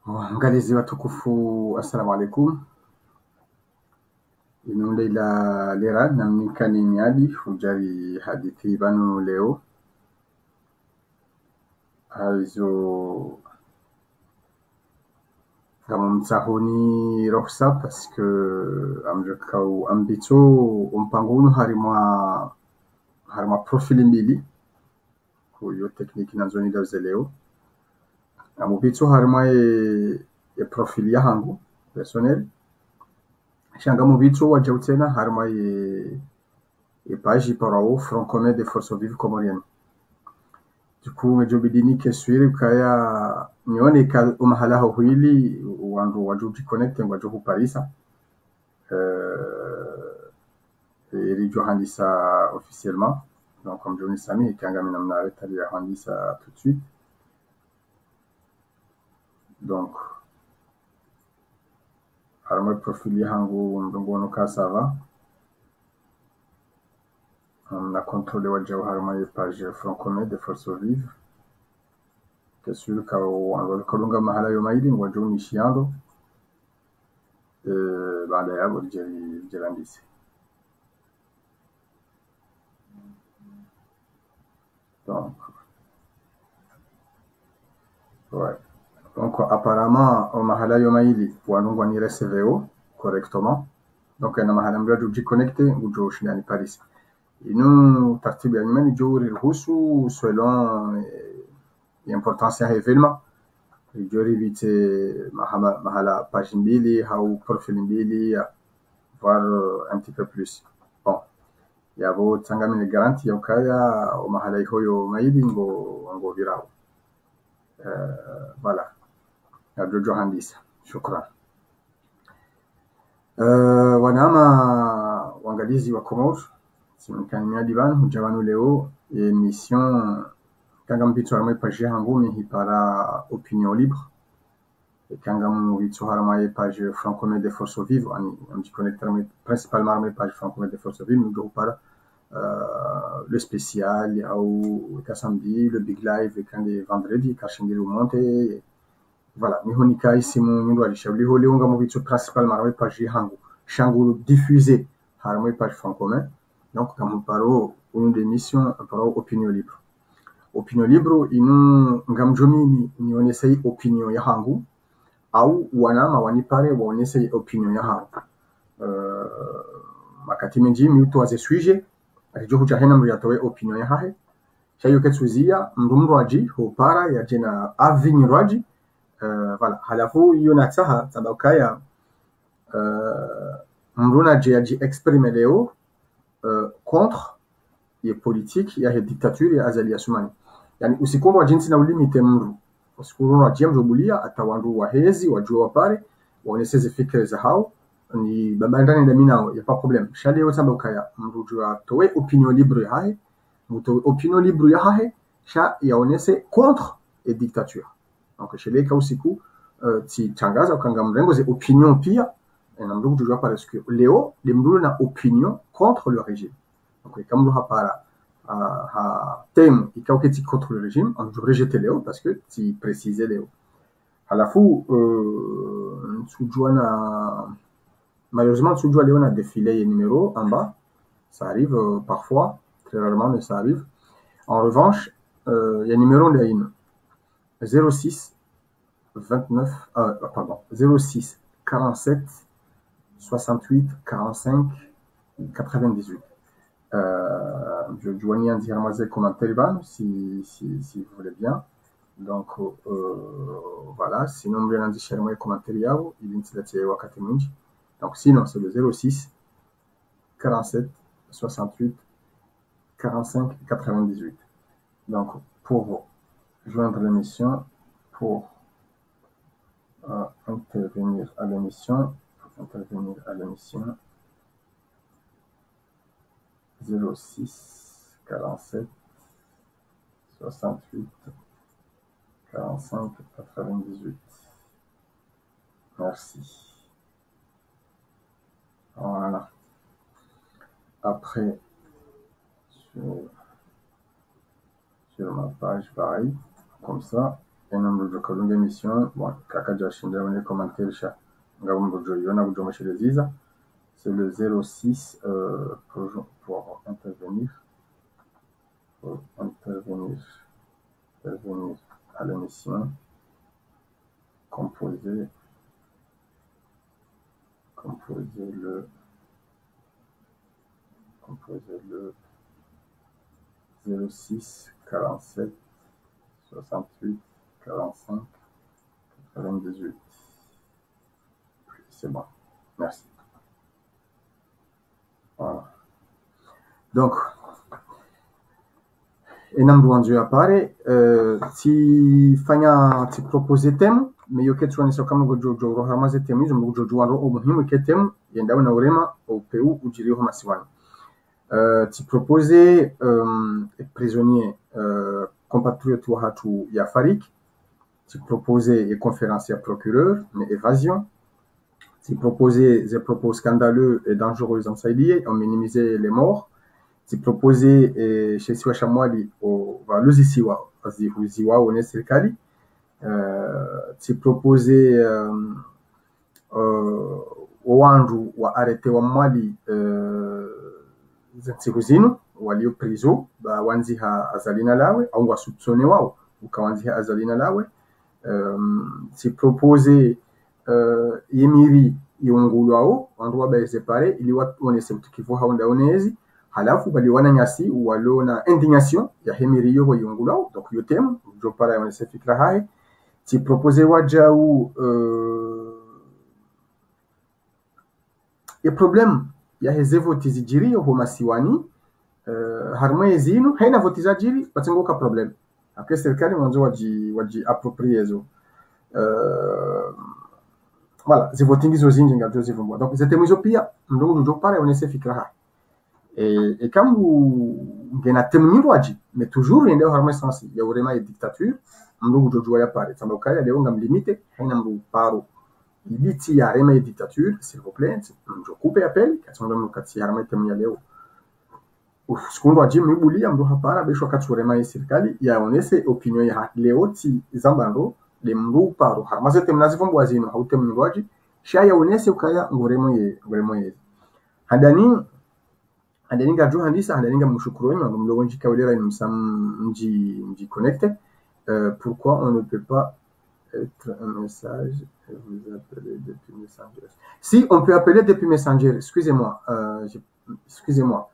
Waangalizi watukufu, assalamu alaikum. Inunde ila lera namnikani miadi hujari hadithi banu leo haizo kama mtsahoni rohsa parce que amjokau ambito umpangunu harimwa profili mbili kuyo tekniki nanzoni dauze leo amubito harimwa e profili ya hangu personnel shanga mubito waja tena harimwa e page parao Front commun des forces vives comoriennes. Du coup ngejobidini keswiri kaya nione ka umahala hili wandu wajuji connect ngwajo ku Parisa et handisa officiellement, donc comme Johnny Sami kanga minamna retali handisa tout de suite. Donc harmo profili hangu ndongono ka ça va. On a contrôlé wajo harmo page Front commun des forces vives keswiri ka wandu kalunga mahala yo maili ngwajo ni shiando baada ya jelandisi. Donc, ouais. Donc, apparemment, au mahala yomaili, wanungwa ni RCVO correctement. Donc, na mahala mradu connecté, ujo shindani Paris. Inu tartibu ya nyumani juri ruhusu selon importance ya événement. Jori vite mahala page mbili au profil mbili, voire un petit peu plus. Bon. Yabo tsangamine garanti ya ukaya o mahala ihoyo maili ngo virao. Voilà. Jojo handisa. Shukran. Wanama wangalizi wa Komoro simkani miadi banu hujabanu leo émission kanga mpito haramwe page hangumi hipara opinion libre kanga mpito haramwe page Front commun des forces vives ani amji connecter principalement haramwe page Front commun des forces vives nous para le spécial ou le samedi le big live quand les vendredi kashingiri monte. Voilà, mihonika isimu nyundo alishauri ho leo ngamo vitu principal maramwe page hangu shangu diffusé haramwe page Front commun. Donc comme paro une émission paro opinion libre. Opinion libre inu ngamjomi ni onesei opinion ya hangu au wanama wanipare waonesei opinion ya hangu. Makati menji miuto aze sujet ajo hujahena mriatowe opinion ya hahe shayo ketsuzia mrumro aji ho para ya jena avini raji. Voilà, halafu hiyo natsaha tabakaya mruna ji exprimer leo contre les politiques ya dictature ya Azali Assoumani. Yani usikombo wa jinsi na ulimite mru usikombo wa jemjo bulia atawandu wahezi wajua wapare waoneseze fikra za hao ni babandani na minao ya pas problème shale yo tabakaya mru jua towe opinion libre hae muto opinion libre ya hae sha yaonese contre les dictatures. Donc shele ka usiku ti tangaza ukanga mrengo ze opinion pia na mru jua parce que leo de mru na opinion contre le régime. Donc comme le hapara thème ikawketi contre le régime on devrait rejeter Léo parce que tu précisais Léo halafu na malheureusement Léo a défilé les numéros en bas, ça arrive parfois, très rarement mais ça arrive. En revanche il y a numéro de 06 29 pardon 06 47 68 45 98. Je joignais un diramaze commentaire si vous voulez bien. Donc voilà, sinon bien dit chez moi commentaire yao, il initiative wakati mwingi. Donc sinon c'est le 06 47 68 45 98. Donc pour joindre l'émission, pour intervenir à l'émission 06 47 68 45 98. Merci. Voilà. Après, sur ma page, pareil, comme ça. enamrujo kalunga émission bon kaka jashinda on commentaire cha ngabumrujo yona bujo masheleziza c'est le 06 pour intervenir intervenir à l'émission composer le 06 47 68 45 98. C'est bon. Merci. Voilà. Donc, enamru anjo appare ti fanya ti propose thème mais yo ketu wanisa kama gojojo ro hamaze thème hizo gojojo waro umuhimu ke thème yenda na urema au peu ujiriho masiwani ti propose prisonnier compatriote wa hatu ya fariki ti propose et conférence à procureur mais évasion ti propose des propos scandaleux et dangereux en Saïdi on minimiser les morts ti propose chez Siwa Shamwali au valuzisiwa azihuziwa one serikali ti propose wandu wa arete wa mwali zensiku zinu walio prizo ba wanziha azalina lawe au wasupsone wao ukawanziha azalina lawe ti propose yemiri yongulwao wandu wabaye separe ili watu onese tukivu haonda onezi halafu bali wana nyasi walona indignation ya hemiri yobo yongulwao donc yotem jo para onese fikra hai ti propose waja u ya problem ya hezevo tizijiri yo masiwani harmoye zinu haina votizajiri batingoka problem après serikali mwanzo waji appropriezo voilà zivotingizo zinji ngazo zivumbwa donc zetemizo pia ndungu jo para onese fikra hai et comme ngena temnyirwaji mais toujours ende harmoye sensi ya urema ya dictature ndungu jo ya pare tamba ukaya leo ngam limite haina mbu paro ibiti ya rema ya dictature s'il vous plaît je coupe appel katsonga mukati ya rema temnya leo sikundo aje mibulia mdo hapara besho katsu rema ya serikali ya onese opinion ya leo ti zambando de mru paro harmaze temnazi vombo zino haute mngoji shaya onese ukaya ngoremo ye handani ngaju handisa handani ngamushukuru ngo mlogo njika ulera mji connecté pourquoi on ne peut pas être un message et vous appeler depuis Messenger. Si on peut appeler depuis Messenger, excusez-moi, excusez-moi.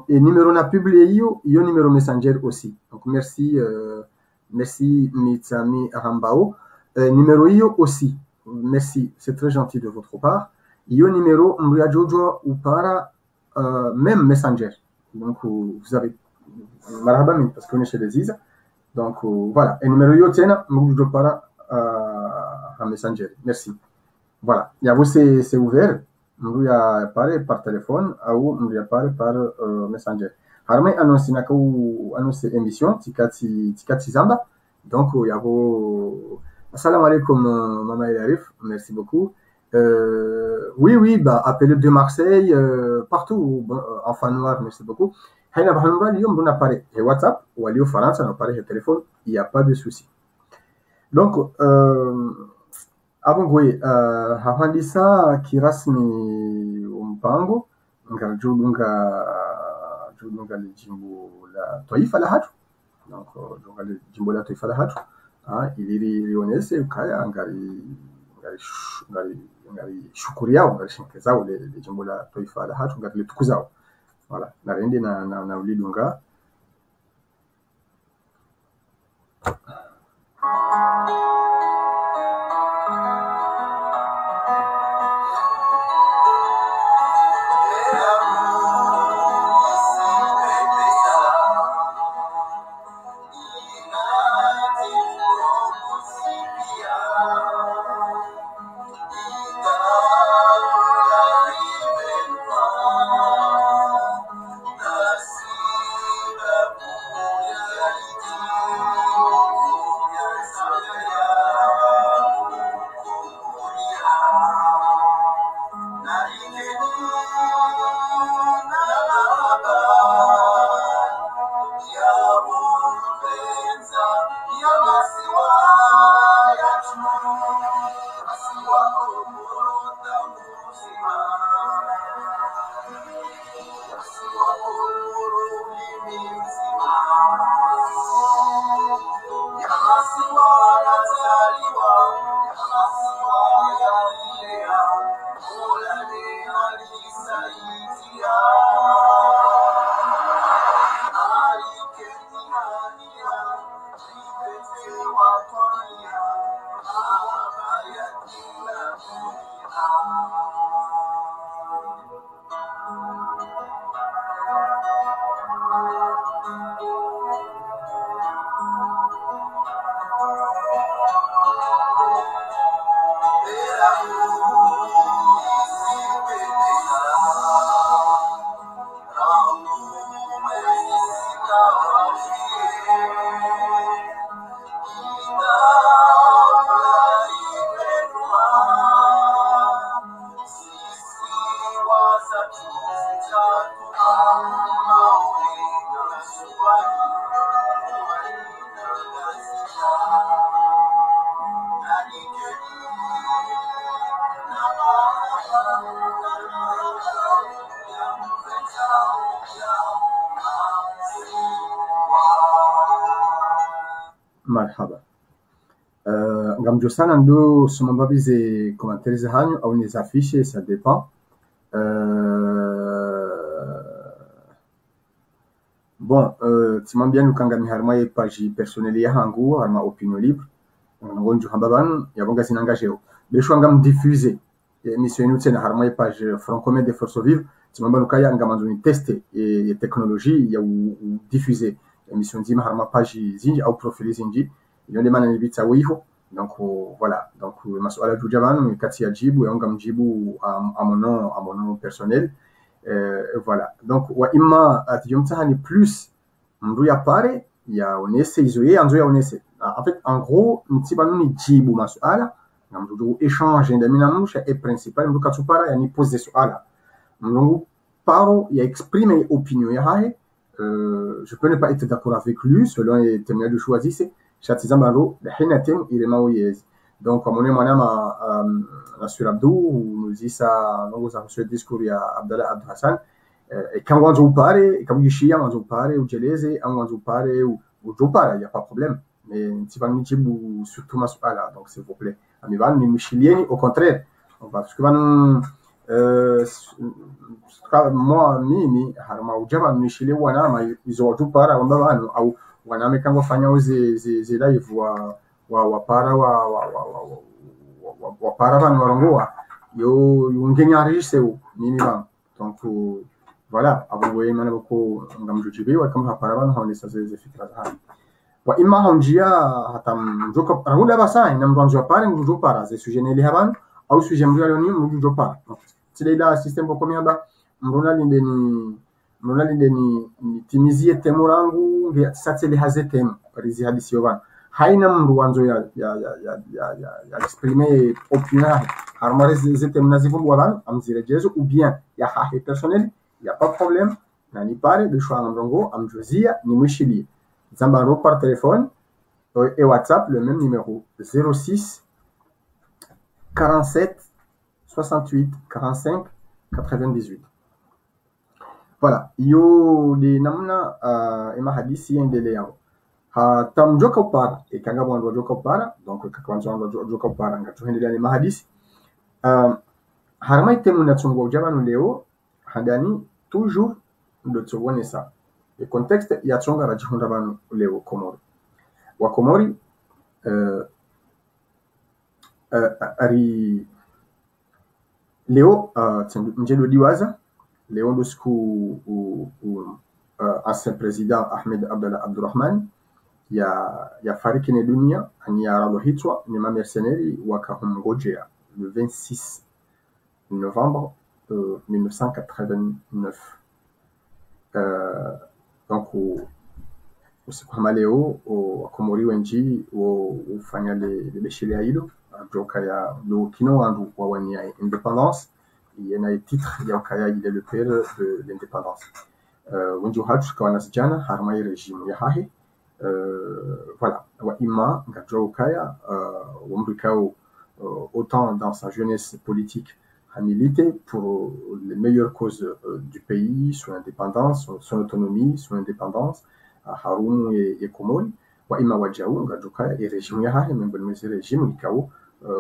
Et numéro n'a publié yo numéro Messenger aussi. Donc merci merci Mitsami Rambao. Numéro yo aussi. Merci, c'est très gentil de votre part. Yo numéro Mbria Jojo ou para même Messenger. Donc vous avez marhaba parce qu'on est chez les Isa. Donc voilà, et numéro yo tiena Mbria para à Messenger. Merci. Voilà, il y a vous c'est ouvert. Mbria parler par téléphone ou Mbria parler par Messenger. Harmay annonce nako annonce émission tikati zamba. Donc il y a vous assalamu alaikum Mama El Arif, merci beaucoup. Oui, bah appelez de Marseille partout en noir, merci beaucoup. Hayna bahanura liyom dona pare et WhatsApp ou alio France na pare et téléphone, il y a pas de souci. Donc avant goye hafandisa kirasmi umpango ngarjulunga lijimbo la taifa la hatu donc junga lijimbo la taifa la hatu iliri lionese ukaya ngari shukuri yao ngari shinkeza ule lijimbo la taifa la hatu ngari litukuzao voilà narende na ulidunga Marhaba. Ngam jo sana ndo sumambabi ze commentaires za hanyu au ni affiche, ça dépend. Bon, timambia nukanga mi harma ye page personnelle ya hangu harma opinion libre ngonju hambaban yabonga sinangajeo besho ngam diffuser émission inu tena harma ye page Front commun des forces vives timamba nukaya ngamanzo ni tester et technologie ya diffuser émission nzima harma page zinji au profil zinji yonde mana ni bitsa wiho. Donc voilà, donc masuala jujaban kati ya jibu ya ngam jibu à mon nom personnel. Voilà, donc wa imma atiyomtahani plus mru ya pare ya onese izoye anzo ya onese. En fait, en gros, mtibanu ni jibu masuala na mru échange ndamina musha et principal mru katsupara ya ni pose suala mru paro ya exprimer opinion ya hae. Je peux ne pas être d'accord avec lui selon les témoignages choisissent. Chatizambaro hinatem ilemaoyez. Donc comme on est madame sur Abdou nous dit ça nous avons ce discours ya Abdallah Abdou Hassan et quand on joue parler quand on dit on joue parler ou geleze on joue parler ou joue parler il y a pas de problème mais si pas nous dire surtout masala donc s'il vous plaît ami van ni michilieni au contraire on va parce que moi mimi harma ujaba michile wana ma izo joue parler on va au wanameka wafanya ze live wa para wa para van warongoa yo ngeni enregistré mimi van donc voilà abo we mana ko ngam jujibe wa kam para van hawni sa ze fikra ha wa imma hamjia hatam joka rahula basa ina mwanzo pale ngujo para ze sujet ne lihaban au sujet mralo ni ngujo para tilela system ko miaba mrona lindeni timizie temu rangu satsele hazetem rizi hadisi yoban haina mruanzo ya exprimer opinion harmare zetem nazivum waban amzire jesu ou bien ya hahe personnel il y a pas de problème nani pare de choix ndongo amjozia ni mwishili zambaro par téléphone et WhatsApp le même numéro 06 47 68 45 98. Voilà, yo de namna ema hadisi endele yao ha tamjoka upara e kanga bwandu joka upara donc kakwanzo ndo joka upara ngatu endele ni mahadisi harma itemu na tsongo jabanu leo handani toujours ndo tsone ça le contexte ya tsonga rajihunda banu leo Komori wa Komori ari leo njelo diwaza Léon Doskou ancien président Ahmed Abdallah Abdurrahman ya fariki ne dunia ani aralohitwa ni mamercenari wakahumngojea le 26 novembre 1989. Donc usiku kama leo wakomori wengi ufanya le sheria hilo joka ya kino wandu wawania independence. Il y a un titre, il y a le père de l'indépendance. Wenjo hatu kwa nasijana harma ya régime ya hahe. Voilà. Wa ima ngajwa ukaya wamrikao autant dans sa jeunesse politique, a milité pour les meilleures causes du pays, son indépendance, son autonomie, son indépendance, Haroun et Komori, wa ima wajau ngajuka e régime ya hahe membele mese régime ikao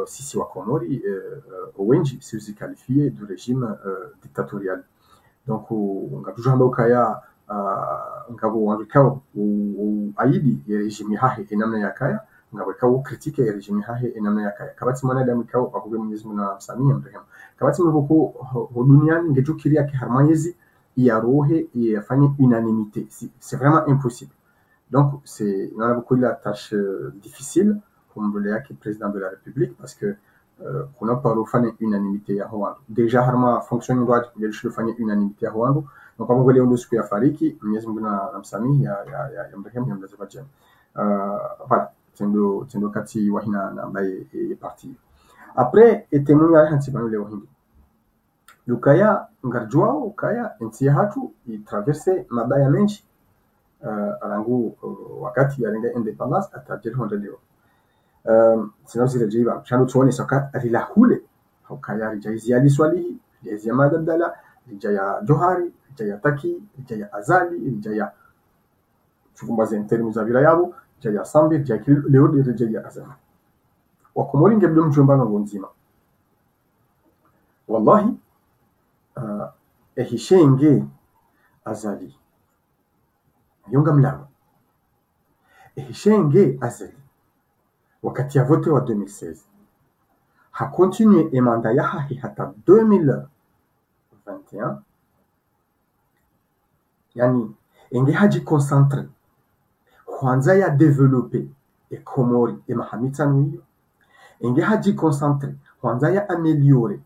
sisi wa Komori wengi si qualifié du régime dictatorial. Donc ngatuja hamba ukaya ngabo wanjukao aidi ya régime hahe enamna yakaya ngabo kao critique ya régime hahe enamna yakaya kabati mwanadamu kao akube Mwenyezi Mungu na Samia mrehemu kabati mwoko duniani ngejukiria ki harmonize ya rohe yafanye unanimité, c'est vraiment impossible. Donc c'est on a beaucoup la tâche difficile comme le qui président de la République parce que qu'on a pas refait unanimité ya Rwanda. Déjà harma fonctionne droit il le faire unanimité ya Rwanda. Donc on va aller siku ya fariki Mwenyezi Mungu na Samia ya mrehemu ya mzazi voilà tendo kati wahina na ambaye est parti. Après etemuni ya hansi banu leo hindi lukaya ngarjwao ukaya nchi hatu itraverse mabaya menshi arangu wakati yarenga independence atajiri honda leo sino zirejiba chano tuone soka rila hule ukaya rijaizi ali swalihi rijaizi ya madabdala rijaya johari rijaya taki rijaya azali rijaya chukumbaze in termes za vila yabo rijaya sambi rijaya leo rijaya azali wakomori ngebdo mchumbano ngonzima wallahi ehishenge azali yonga mlamo ehishenge azali wakati ya vote wa 2016 ha continue emanda ya hahi hata 2021 yani enge haji concentre kwanza ya développer e Komori e mahamitanu enge haji concentre kwanza ya améliorer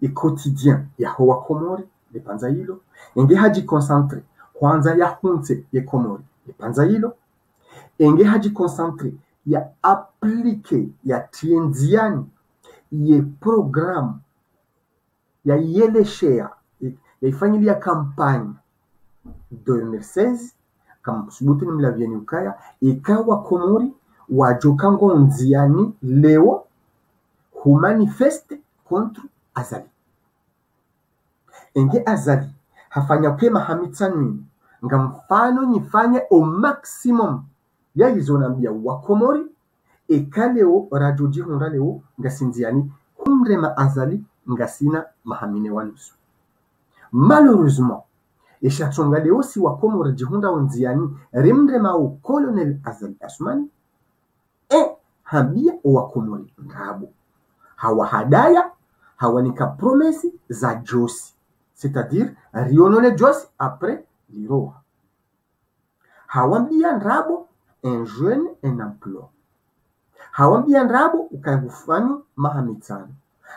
et quotidien ya hoa Komori le panza hilo enge haji concentre kwanza ya hunte ya Komori le panza hilo enge haji concentre ya appliquer ya tienziani ye programme ya yeleshea ya ifanyilia campagne 2016 kama subuti nimlavieni ukaya ikawa Komori wajoka ngonziani leo humanifeste contre azali enge azali hafanya pema hamitsanwi nga mfano nifanye au maximum ya izonambia wa Komori ekaleo rajoji honda leo nga sinziani humrema azali nga sina mahamine wanusu malheureusement eshatsonga leo si wa Komori jihunda onziani rimrema au colonel Azali Assoumani hambia wa Komori ngabo hawa hadaya hawanika promesi za Josi, c'est-à-dire rionone Josi après liroha. Hawambia nrabo un jeune un emploi. Hawambia nrabo ukaya kufanyo mahamitano.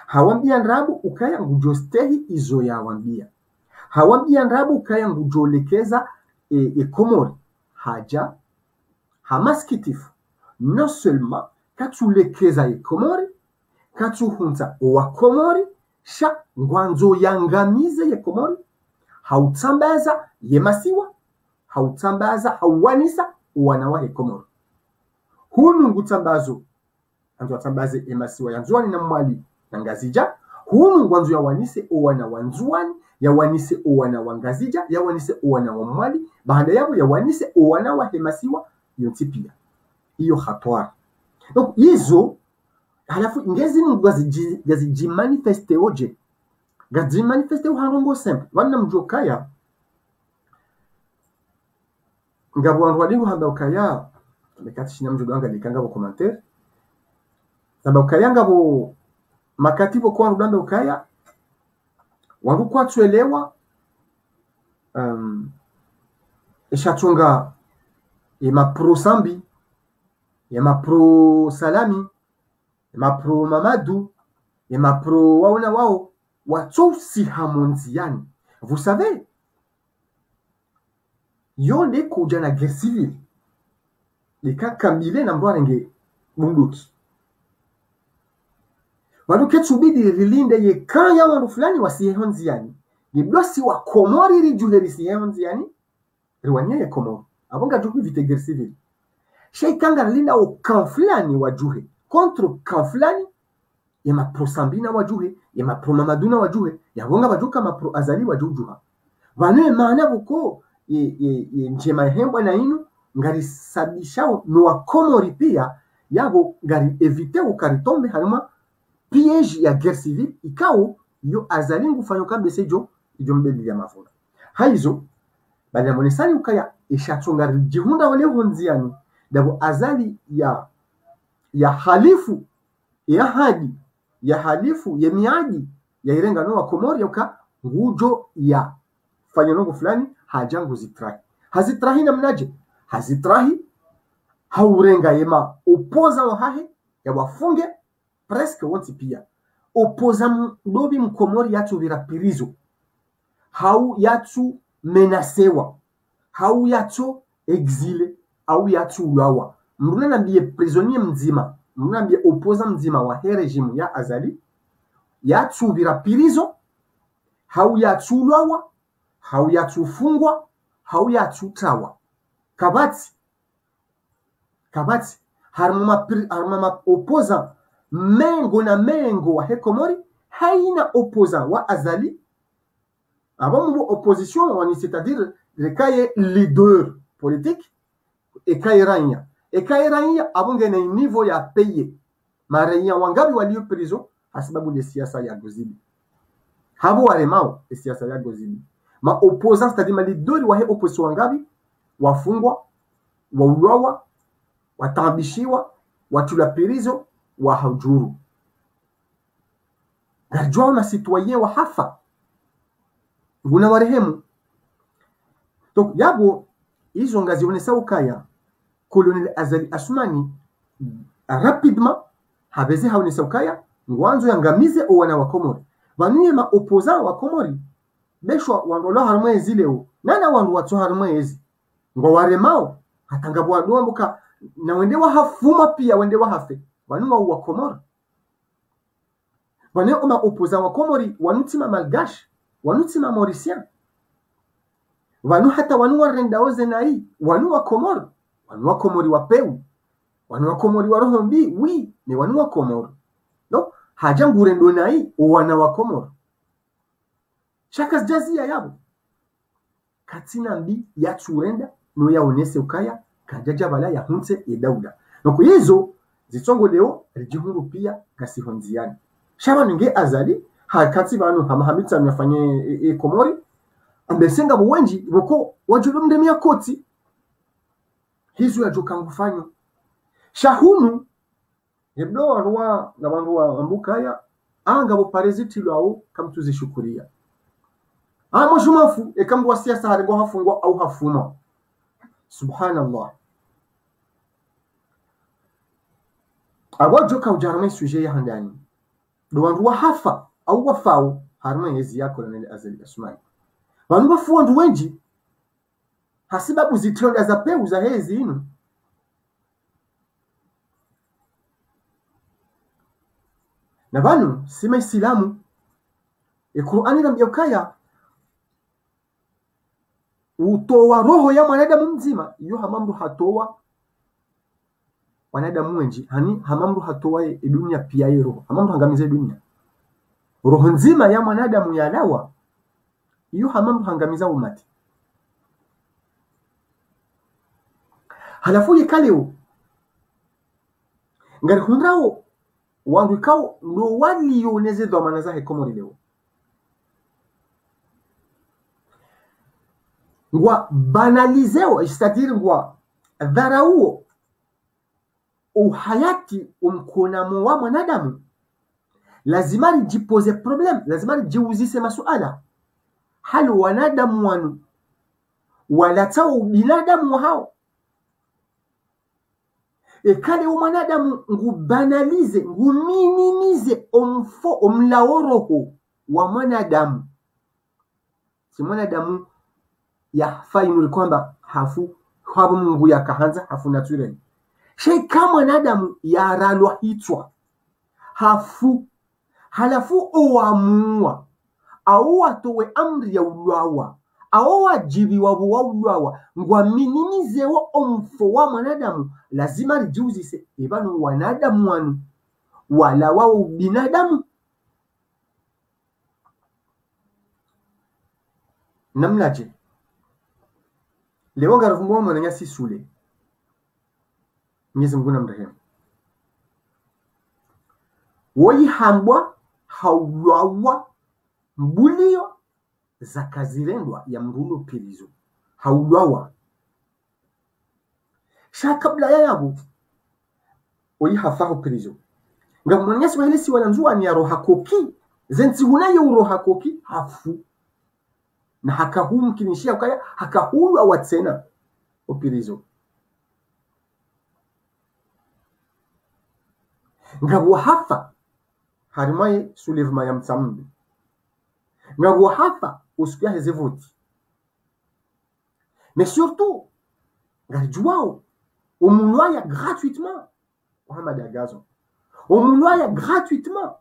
Hawambia nrabo ukaya ngujostehi izo ya wambia. Hawambia nrabo ukaya ngujolekeza Komori haja hamaskitifu. Non seulement katulekeza Komori katuhunza wa Komori sha ngwanzo yangamize ye Komori hautsambaza ye masiwa hautsambaza hawanisa wanawa ye Komori hunu ngutsambazo anzo atsambaze ye masiwa yanzuani na mwali na ngazija hunu ngwanzo ya wanise wana wanzuani ya wanise wana wangazija ya wanise wana wa mwali baada yabo ya wanise wana wa he masiwa yontipia iyo hatwari donc yizo halafu ingezi ngazi manifeste oje gazi manifeste uhangongo simple wana mjokaya ngabo wandu walingu hamba ukaya mekati shina mjodanga likanga bo commentaire hamba ukaya ngabo makatibo kwa ndanda ukaya wangu kwa tuelewa eshatunga yema pro Sambi yema pro Salami ma pro Mamadou et ma pro waona wao watsosi hamonziani. Vous savez, yonde kuja na guerre civile. Lika kamile na mbwa nge bunduki. Waduke tsubidi rilinde ye kanya wandu fulani wasihonziani. Niblosi wa Komori rijuhe risihonziani. Riwanye ye Komori. Abonga juku vite guerre civile. Sheikanga rinda o kan fulani wajuhe. Contre kan fulani ya mapro Sambina wajuhe ya mapro Mamaduna wajuhe ya gonga wajuka mapro Azali wajujuha vanwe maana buko ye njema hembwa na inu ngari sabishao no wakomori pia yabo ngari evite ukaritombe harima piège ya guerre civile ikao yo Azali ngufanya kabese ijo mbeli ya mafuna haizo bali monesani ukaya ishachungari jihunda wale honziani dabo Azali ya halifu ya hadi ya halifu ya miadi ya irenga no wakomori uka ngujo ya fanya nongo fulani hajangu zitrahi hazitrahi na mnaje hazitrahi haurenga yema opoza wahahe ya wafunge presque wonti pia opoza mdobi mkomori yatu virapirizo hau yatu menasewa hau yatu exile au yatu ulawa mruna nambie prisonnier mzima mruna nambie opoza mzima wa he regime ya Azali yatu virapirizo hau yatu ulawa hau yatufungwa hau yatutawa kabati harmama opoza mengo wa hekomori haina opoza wa Azali avant mon opposition c'est-à-dire le kaye leader politique et kairanya abonge na niveau ya paye maranya wangabi walio prison sababu ya siasa ya Gozibi habo walemao siasa ya Gozibi ma opposants c'est-à-dire ma leader wa he opposition wangabi wafungwa wauawa watambishiwa watulapirizo wa hujuru garjwa na citoyen wa hafa nguna warehemu donc yabo hizo ngazi onesa ukaya Colonel Azali Assoumani rapidement habeze haonesa ukaya ngwanzo yangamize owana wa Komori banuye ma opposant wa Komori beshwa wandola harmwezi leo nana wandu watu harmwezi ngo waremao hatangabwa ndombuka na wende wa hafuma pia wende wa hafe banuma wa Komori bane oma opposant wa Komori wanutima malgache wanutima mauricien wanu hata wanu warenda ozenai wanu wa Komori wa peu wanu wa Komori wa roho mbi wi ni wanu wa Komori no haja ngurendo nai wana wa Komori shakas jazia yabo katina mbi ya churenda no ya onese ukaya kajaja bala ya hunse e Dauda donc hizo zitongo leo rijihuru pia kasihonziani shaba ninge Azali hakati banu hamahamita mnafanye Komori ambesenga buwenji boko wajulo mdemia koti hizo ya joka ngufanyo shahunu hebdo warwa na bandu wa ambukaya anga bo pareziti lwao kamtuzishukuria moshumafu ekambu wa siasa harengo hafungwa au hafuma subhanallah awajoka ujarame suje ya handani do wandu wa hafa au wafao harma yezi ya Colonel Azali Assoumani wandu wafu ndu wenji hasibabu zitonda za peu za hezi inu na banu sima Islamu Qur'ani na mjokaya utowa roho ya mwanadamu mzima iyo hamamdu hatowa wanadamu wenji hani hamamdu hatowa dunia pia roho hamamdu hangamize dunia roho nzima ya mwanadamu ya lawa iyo hamamdu hangamiza umati halafu yekaleo ngari hundrao wandu kao no wali yoneze dhamana za Komori leo ngwa banalizeo c'est-à-dire ngwa dharauo uhayati umkonamo wa mwanadamu lazima rijipose problem lazima rijiuzise masuala hali wanadamu wanu walatao binadamu hao kale mwanadamu ngubanalize nguminimize omlaoroho wa mwanadamu si mwanadamu ya fainul kwamba hafu habu Mungu yakahanza hafu naturel sheka mwanadamu ya ralwa hitwa hafu halafu oamua au watowe amri ya ulawa au wajibi wa ulawa ngwa minimize wa omfo wa mwanadamu lazima rijiuzise ibanu wanadamu wanu wala wao binadamu. Namnaje leo ngaravumbwa mwananya sisule Mwenyezi Mungu namrehemu woi hambwa hauwawa mbulio za kazirendwa ya mrulo pilizo hauwawa sha kabla ya yabo woi hafaho pilizo ngamwanya swahili si wala mzua ni ya roha koki zenzi hunaye uroha koki hafu na hakahumu kinishia ukaya hakahulu awatsena opirizo ngabu hafa harimaye soulèvement ya mtsambi ngabu hafa usikia hezevoti mais surtout ngajuao omunwaya gratuitement Muhammad Agazo omunwaya gratuitement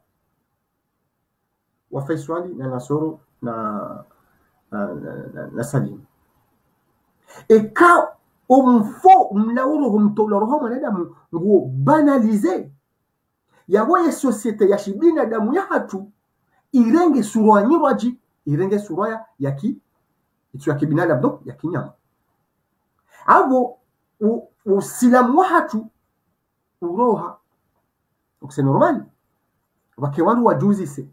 wafai swali na nasoro na salim eka umfo mlauro humtoloro mwanadamu nguo banalize yawoye societe ya shibina damu ya hatu irenge surwa nyirwaji irenge surwa ya ki itu ya kibinadamu do ya kinyama abo usilamu wa hatu uroha ukse normal wake wandu wajuzi se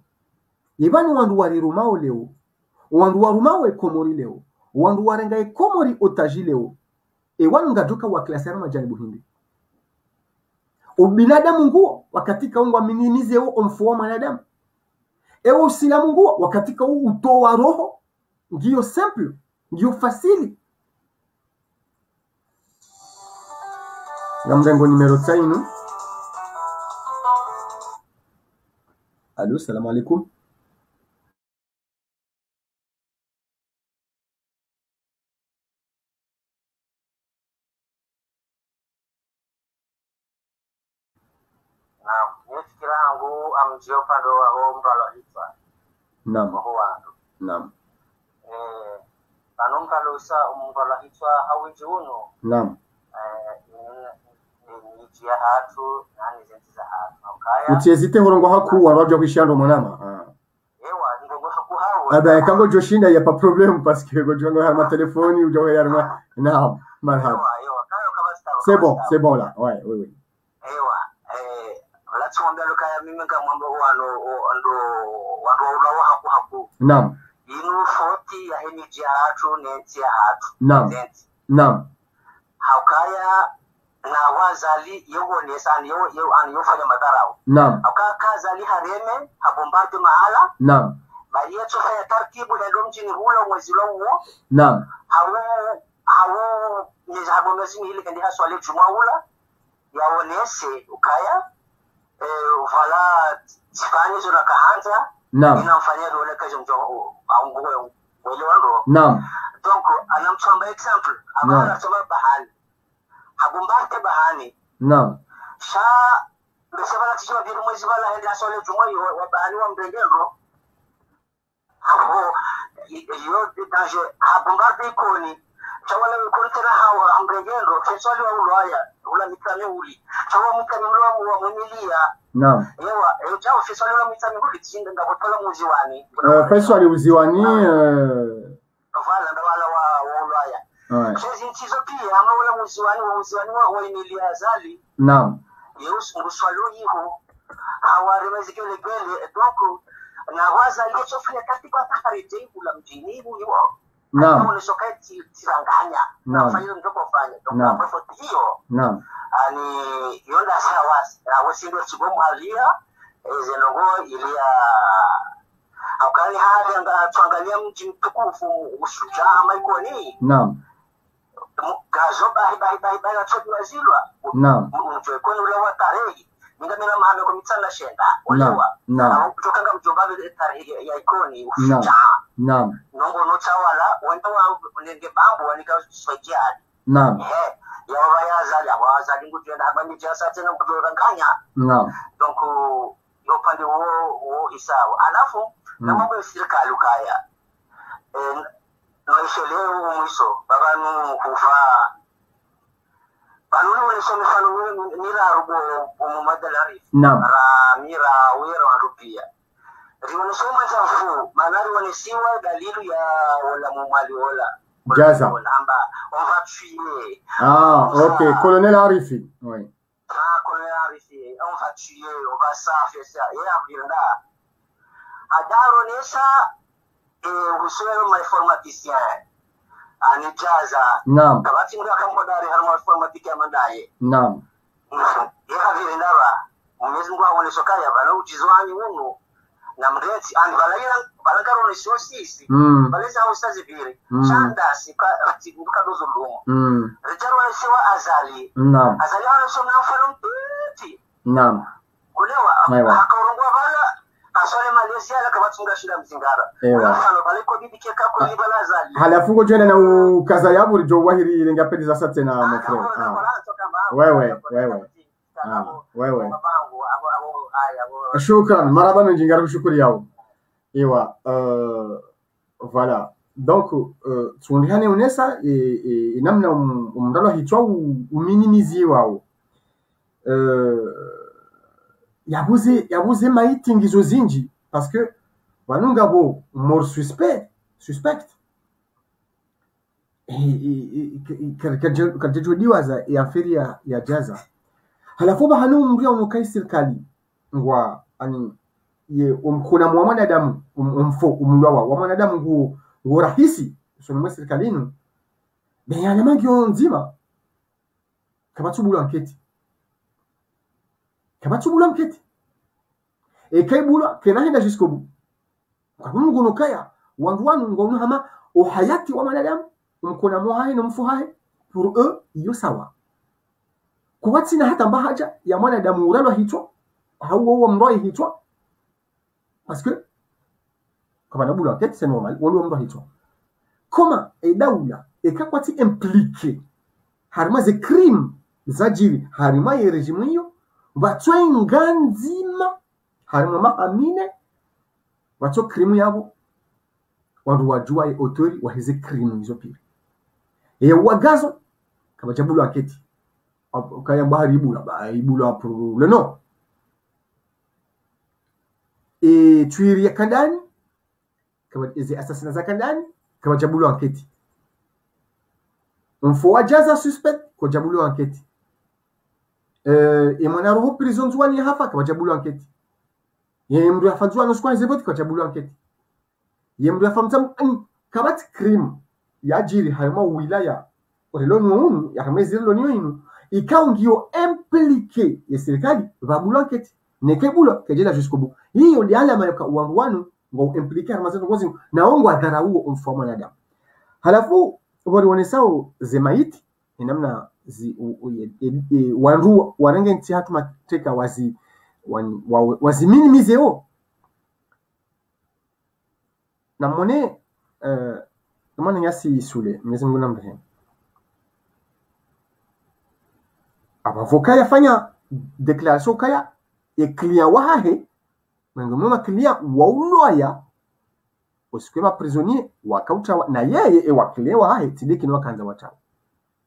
ibani wandu warirumao leo wandu warumao ekomori leo wandu warenga ekomori otaji leo wanu ngaduka wa klasera majanibu hindi ubinadamu nguo wakatika ungwa minimize omfuwa mwanadamu usilamu nguo wakatika utoa roho ngiyo simple ngiyo fasili ngamrengo numero 5 Allô, salam alaikum. Naam. Naam. Panumkalo sa umkalo hitwa hawiji uno. Naam. Ni hatu nani zenti za hatu. Ukaya. Utiezite horongo haku warajo kwishando mwanama. Ewa ndongo haku hawo. Ada kango joshinda ya pa problem parce que gojongo harma telefoni ujo yarma. Naam. Marhaba. Ewa kayo kama sta. C'est bon là. Ouais, oui. Ewa la tsonda lokaya mimi kama mambo wano ndo haku. Naam. Inu 40 ya heni hatu nenti ya hatu. Naam. Naam. Haukaya na wazali yogonesani yo aniyofanya madharau. Naam. Haukaka zali hareme habombarde mahala. Naam. Baliya tofaya tartibu na lomjini hula mwezi longo. Naam. Hawo nizabo mwezi hili kandi haswali jumahula yaonese ukaya vala tifanye zona kahanza. Naam. Inamfanyia dole kaje mjo aunguwe wele wando. Naam. Donc anamchamba example abana chamba bahani habumbarte bahani. Naam. Sha besebala tishima biru mwezi bala henda asole jumoi wa bahani wa mbrengero hapo yo daje habumbarte ikoni chawala kontera hawa mbrengero kesoli wa ulaya ula mitame uli chawa mitame uli wa mwemilia. Naam. Ewa chao fesoli wa mitame uli tsinda ngabotola muziwani fesoli uziwani vala ndawala wa ulaya. Sezi nchizo pia ama ule muziwani wa emilia azali. Naam. Yeus nguswalo yiho hawari mezikele gele donc na waza licho fanya katika taharite kula mjini hiyo. Naam. Kwa soketi tiranganya. Naam. Fanya ndoko fanya. Naam. Donc kwa hiyo. Naam. Ani yonda sawas na wasindo chigomu alia zenongo ilia akali hali anga tuangalia mji mtukufu ushujaa maikoni. Naam. Gazo bahi na choti wazilwa. Naam. Mjwe koni ule wa tarehe. Minga mina mahame kwa mitana shenda. Ulewa. Naam. Kutokanga mjombabe tarehe ya ikoni Naam. ushujaa. Naam. Nongo no chawala wenda wa nenge bambu wanika swajadi. Naam. Ya wazali ngujenda habani jasa tena kudoranganya. Naam. Donc yo pande wo isawa. Alafu na mambo ya serikali ukaya. No isheleo mwiso babanu kufa Banuni wanisome fanu mira rubo Muhammad Arif. Naam. Ra mira wira wa rupia. Riwanisoma zafu manari wanisiwa dalilu ya wala mumali wala. Jaza. Amba on va tuer. Ah, ok, colonel Arifi. Oui. Ah, colonel Arifi, on va tuer, on va ça, faire ça. Et avirnda. Adaro nesa usuelo malinformaticien. Ani Jaza. Naam. Kabati mga kamodari harma informatica mandaye. Naam. Ya avirnda ba. Mwenyezi Mungu aonesokaya bana uchizwani uno. Na mreti ani balagaro ni sosisi. Baleza ustazi vile. Chanda sika ratibuka dozo lumo. Rijaro wanasiwa azali. Naam. Azali wanasoma mfano mpiti. Naam. Kulewa. Hakaurungwa bala. Kasole Malaysia la kabatunga shida mzingara. Mfano baliko bibi keka kulibala azali. Halafu jana na ukaza yabu rijo wahiri ngapeli za sate na mfrem. Wewe. Wewe. Shukran, maraba mjingara kushukuri yao. Ewa, voilà. Donc, tuondihane unesa namna umndalo hitwa uminimizi wao. Yabuze maiti ngizo zinji parce que wanunga bo mort suspect. Kajodiwa za aferi ya Jaza. Halafu bahanu mria unukai serikali ngwa ani ye kuna mwanadamu umlawa wa mwanadamu ngo rahisi somo serikalini beyana magyo nzima kabatubula anketi kaibula kenahenda jusqu'au bout kabungu nokaya wanduanu ngonu hama uhayati wa mwanadamu umkona mohaye no mfuhaye pour eux iyo sawa kuwatsina hata mbahaja ya mwanadamu uralwa hitwa hauwa mroi hitwa parce que kama nabula enquête c'est normal wali mroi hitwa koma daula ekakwati impliqué harima ze crime zajiri harima ye regime hiyo batwe nganzima harima maamine batwe crime yabo wandu wajua autori wa hizi crime hizo pia wagazo kama jabula enquête kaya bahari ibula pour le nom et tuiria kandani kama hizi assassina za kandani kama jabulu anketi mfo Jaza suspect kwa jabulu anketi mwana roho prison zwani hafa kama jabulu anketi mndu afanzwa no skwa zebot kwa jabulu anketi mndu afamtam kabat crime ya jiri harma wilaya orelo nunu ya hamezi lo niyo ikaungio impliqué ya serikali babulu anketi nekebula kejela jusqu'au bout hiyo ndi alama ya wangu ngo impliqué harmazeto ngozi na ongo adhara huo umfoma na damu halafu walisao zemaiti namna wandu warenge nti hatu mateka wazi minimize ho na mone mwana nyasi sule Mwenyezi Mungu namrehemu abavoka yafanya declaration kaya client wahe mwengo client waulwaya usikwema prisonnier wakaucha na yeye client wahe tidiki no kanza watawa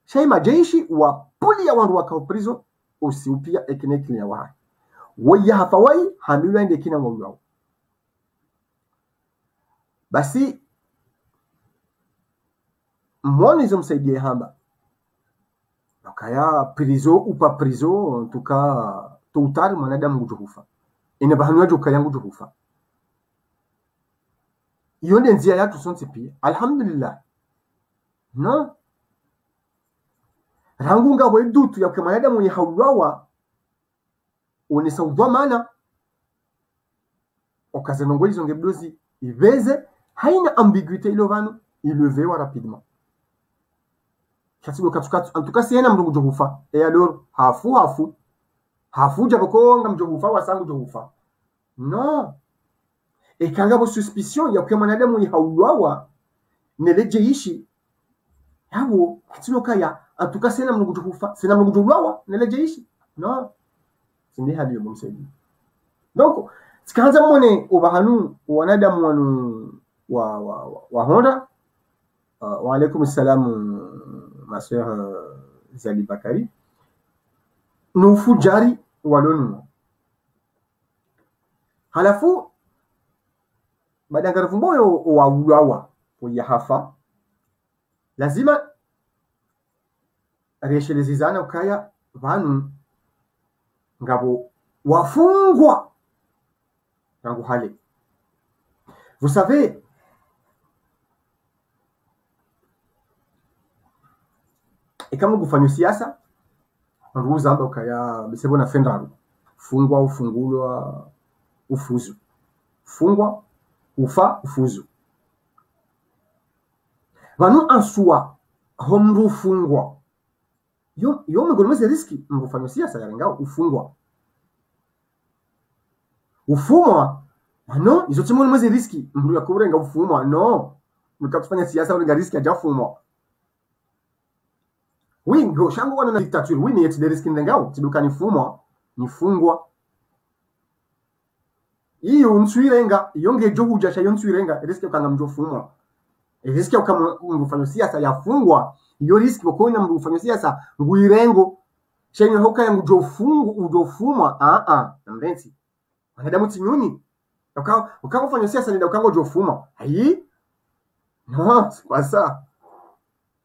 shaima jeshi wa puli ya wandu wakao prison usiupia ekine client wahe woya hafawai hamilu ende kina ngomwao basi mwani hizo msaidie hamba kaya prison upa prison en tout cas tôt ou tard mwanadamu ngujuhufa ina bahanwaje kayangu juhufa yonde nzia yatu sonse pia alhamdulillah no rangunga wedutu ya mwanadamu ni hauwawa one saudwa mana okazenongo hizo ngebdozi iveze haina ambiguité ilo vanu ilevewa rapidement katibu katukatu antuka siena mndungu johufa alors hafu jaboko nga mjohufa wasangu johufa no ekanga bo suspicion ya kwa mwanadamu ni hauwawa neleje ishi yabo katibu kaya antuka siena mndungu johufa sina mndungu johuwa neleje ishi no sindi hali mumsedi donc tikaanza mwone ubahanu wanadamu wanu wa honda wa alaykum assalam ma sœur Zali Bakari nufujari walonu. Halafu badangara fumboyo wa uwawa ya hafa lazima reshelezizana ukaya vanu ngabo wafungwa tangu hali. Vous savez, kama kufanya siasa nduza amba ukaya bisebo na fendaru fungwa ufungulwa ufuzu fungwa ufa ufuzu vanu ansua homru fungwa yo mgolomeze riski mfanya siasa yarenga ufungwa ufumwa no izo timo meze riski mru yakurenga ufumwa no mkatufanya siasa urenga riski ajafumwa wingo shangu wana na dictature wini yeti de riski ndengao tidukani fumwa nifungwa iyo nswirenga yonge johuja cha yonswirenga riski ukanga mjofumwa riski ukamufanya siasa yafungwa iyo riski bokona mufanya siasa nguirengo chenye hoka ya ujofumwa ndenti wanada mutinyuni ukafanya siasa ndio ukango jofumwa ayi no kwasa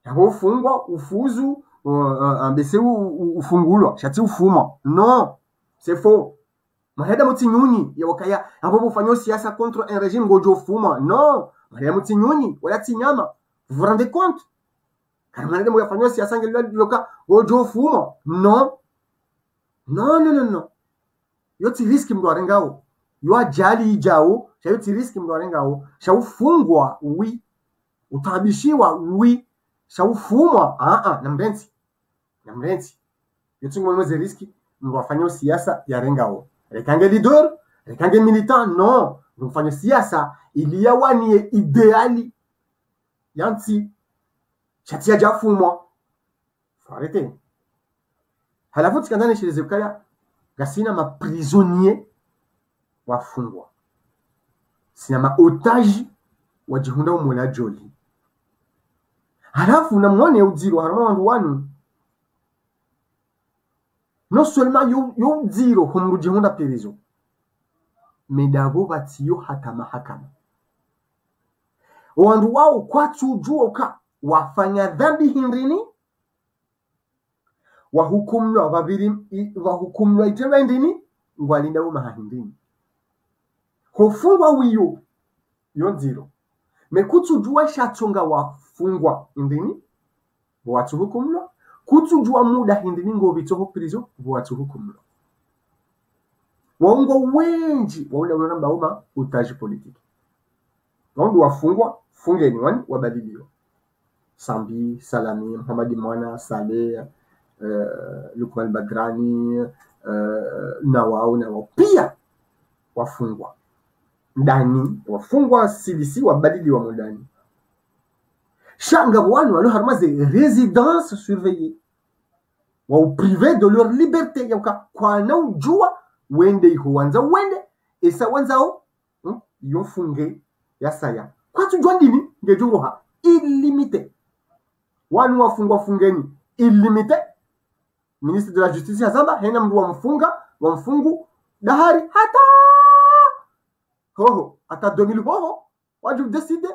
yabo ufungwa ufuzu ambese ufungulwa shati ufumwa no c'est faux maheda mutinyuni yawakaya abo bufanya siasa contre un régime ngojofumwa no maheda mutinyuni wala tinyama vous vous rendez compte car maheda mo yafanya siasa ngeloka ngojofumwa no yo ti riski mdwarengao yo ajali ijao yo ti riski mdwarengao sha ufungwa wi utabishiwa wi sha ufumwa na mrenzi yo tungo mweze riski mdwafanya siasa yarengao rekange leader rekange militant no mfanya siasa iliya wani ideali yanti chatia jafumwa farete halafu tikandane shirize kaya gasina ma prisonnier wafungwa sina ma otage wajihunda umula joli halafu na mwone uziro harama wandu wanu non seulement yo uziro humru jihunda perizo medabo batiyo hata mahakama wandu wao kwatu ujua uka wafanya dhambi hindrini wahukumlwa wahukumlwa itema hindrini ngwalinda uma hindrini hofungwa wiyo yonziro mekutu jua shatonga wafungwa hindrini watu hukumlwa kutu jua muda hindrini ngo bitoho prison watu hukumlwa waungo wenji waula namba uma utaji politiki wandu wafungwa fungeni wani wabadilio Sambi, Salami, Muhammadi Mwana, Saleh, Lukman Badrani, Nawao pia wafungwa ndani wafungwa silisi wabadili wa ndani shanga wanu walo harmaze résidence surveillée wa privé de leur liberté yauka kwa na ujua wende ihuanza wende esa wanzao yofunge yasaya kwa tujua ndini ngejuroha illimité wanu wafungwa fungeni illimité ministre de la justice azamba hena mdu wa mfungu dahari hata ata 2000 waju decide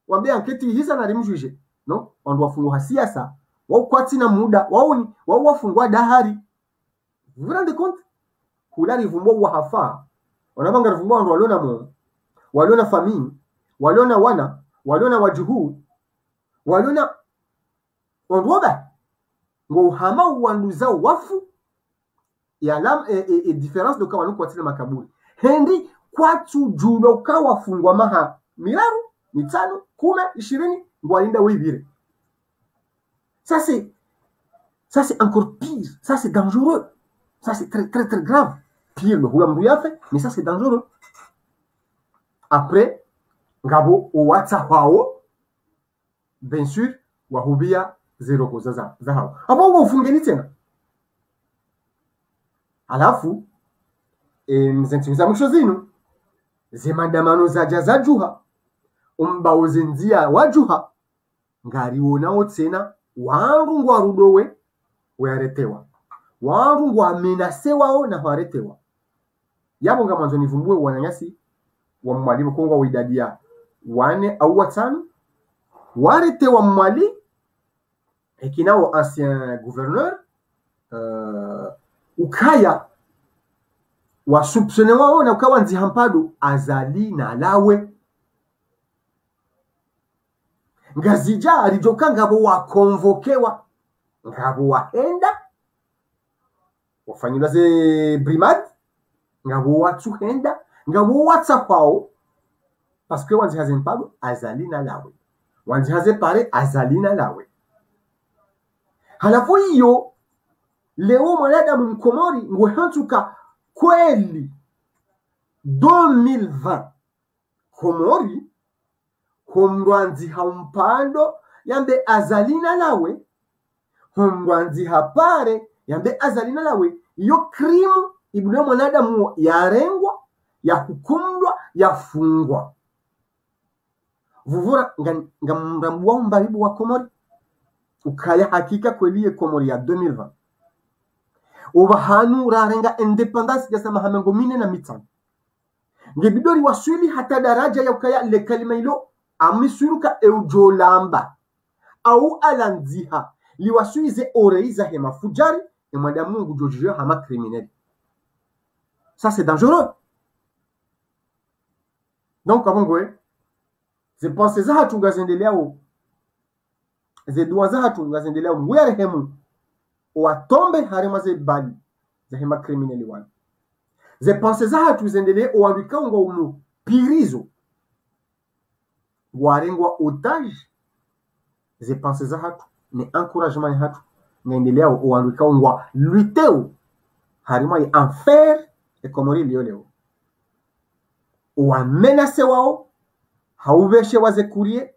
wambe anketi hisa na rimjuge no wandu wafungwa siasa wao kwati na muda waoni wao wafungwa dahari vous rendez compte kulari vumbo wa hafa wanabanga vumbo wandu waliona famille waliona wana waliona wajuhu waliona ondoba ngo hama wanduza wafu ya lam et différence de kawanu kwa tina makaburi hendi kwatu julo kawafungwa maha miraru mitano 10 20 ngwalinda wibire ça c'est encore pire, ça c'est dangereux, ça c'est très très très grave. Pire le hula mbouya fait, mais ça c'est dangereux. Après ngabo o WhatsApp wao bien sûr wahubia zero ko zahao abo ufungeni tena alafu mzentimiza mwisho zinu zemandamano za juha umbawozenzia wajuha ngari wonao tena wangu ngwarudowe wearetewa wangu ngwa menase wao na waretewa yabo nga mwanzo nivumbue wananyasi wa mwalimu kongwa wa idadi ya 4 au 5 waretewa mwali ekinao ancien gouverneur ukaya wasupsone wao na ukawa nzihampado azali na lawe ngazija alijoka ngabo wakonvokewa ngabo wahenda wafanyula ze brimad ngabo watsuhenda ngabo watsa kwao parce que wanzi hazen pado azali na lawe wanzi haze pare azali na lawe halafu hiyo leo mwanadamu mkomori ngwehantuka kweli 2020 komori homrwanzi hampando yambe azalina lawe homrwanzi hapare yambe azalina lawe iyo krimu ibulio mwanadamu yarengwa yahukumdwa yafungwa vuvura ngamrambu wao mbaribu wa komori ukaya hakika kweliye komori ya 2020 uba hanu rarenga independence ya sama hamengo mine na mitano ngebidori waswili hata daraja ya ukaya le kalima ilo amisuruka eujolamba au alanziha liwasuize oreiza hema fujari et madame Mungu jojujo hama criminel. Ça c'est dangereux. Donc avant quoi je pense za hatu ngazendelea o ze dua za hatu ngazendelea o were hemu watombe harima ze bali za hema criminel wana ze pense za hatu zendelee o andika ngo umu pirizo warengwa otage ze pense za hatu ni encouragement ya hatu ngaendelea o andika ngo lutteo harima ya enfer e komori leo o menace wao hauveshe waze kurie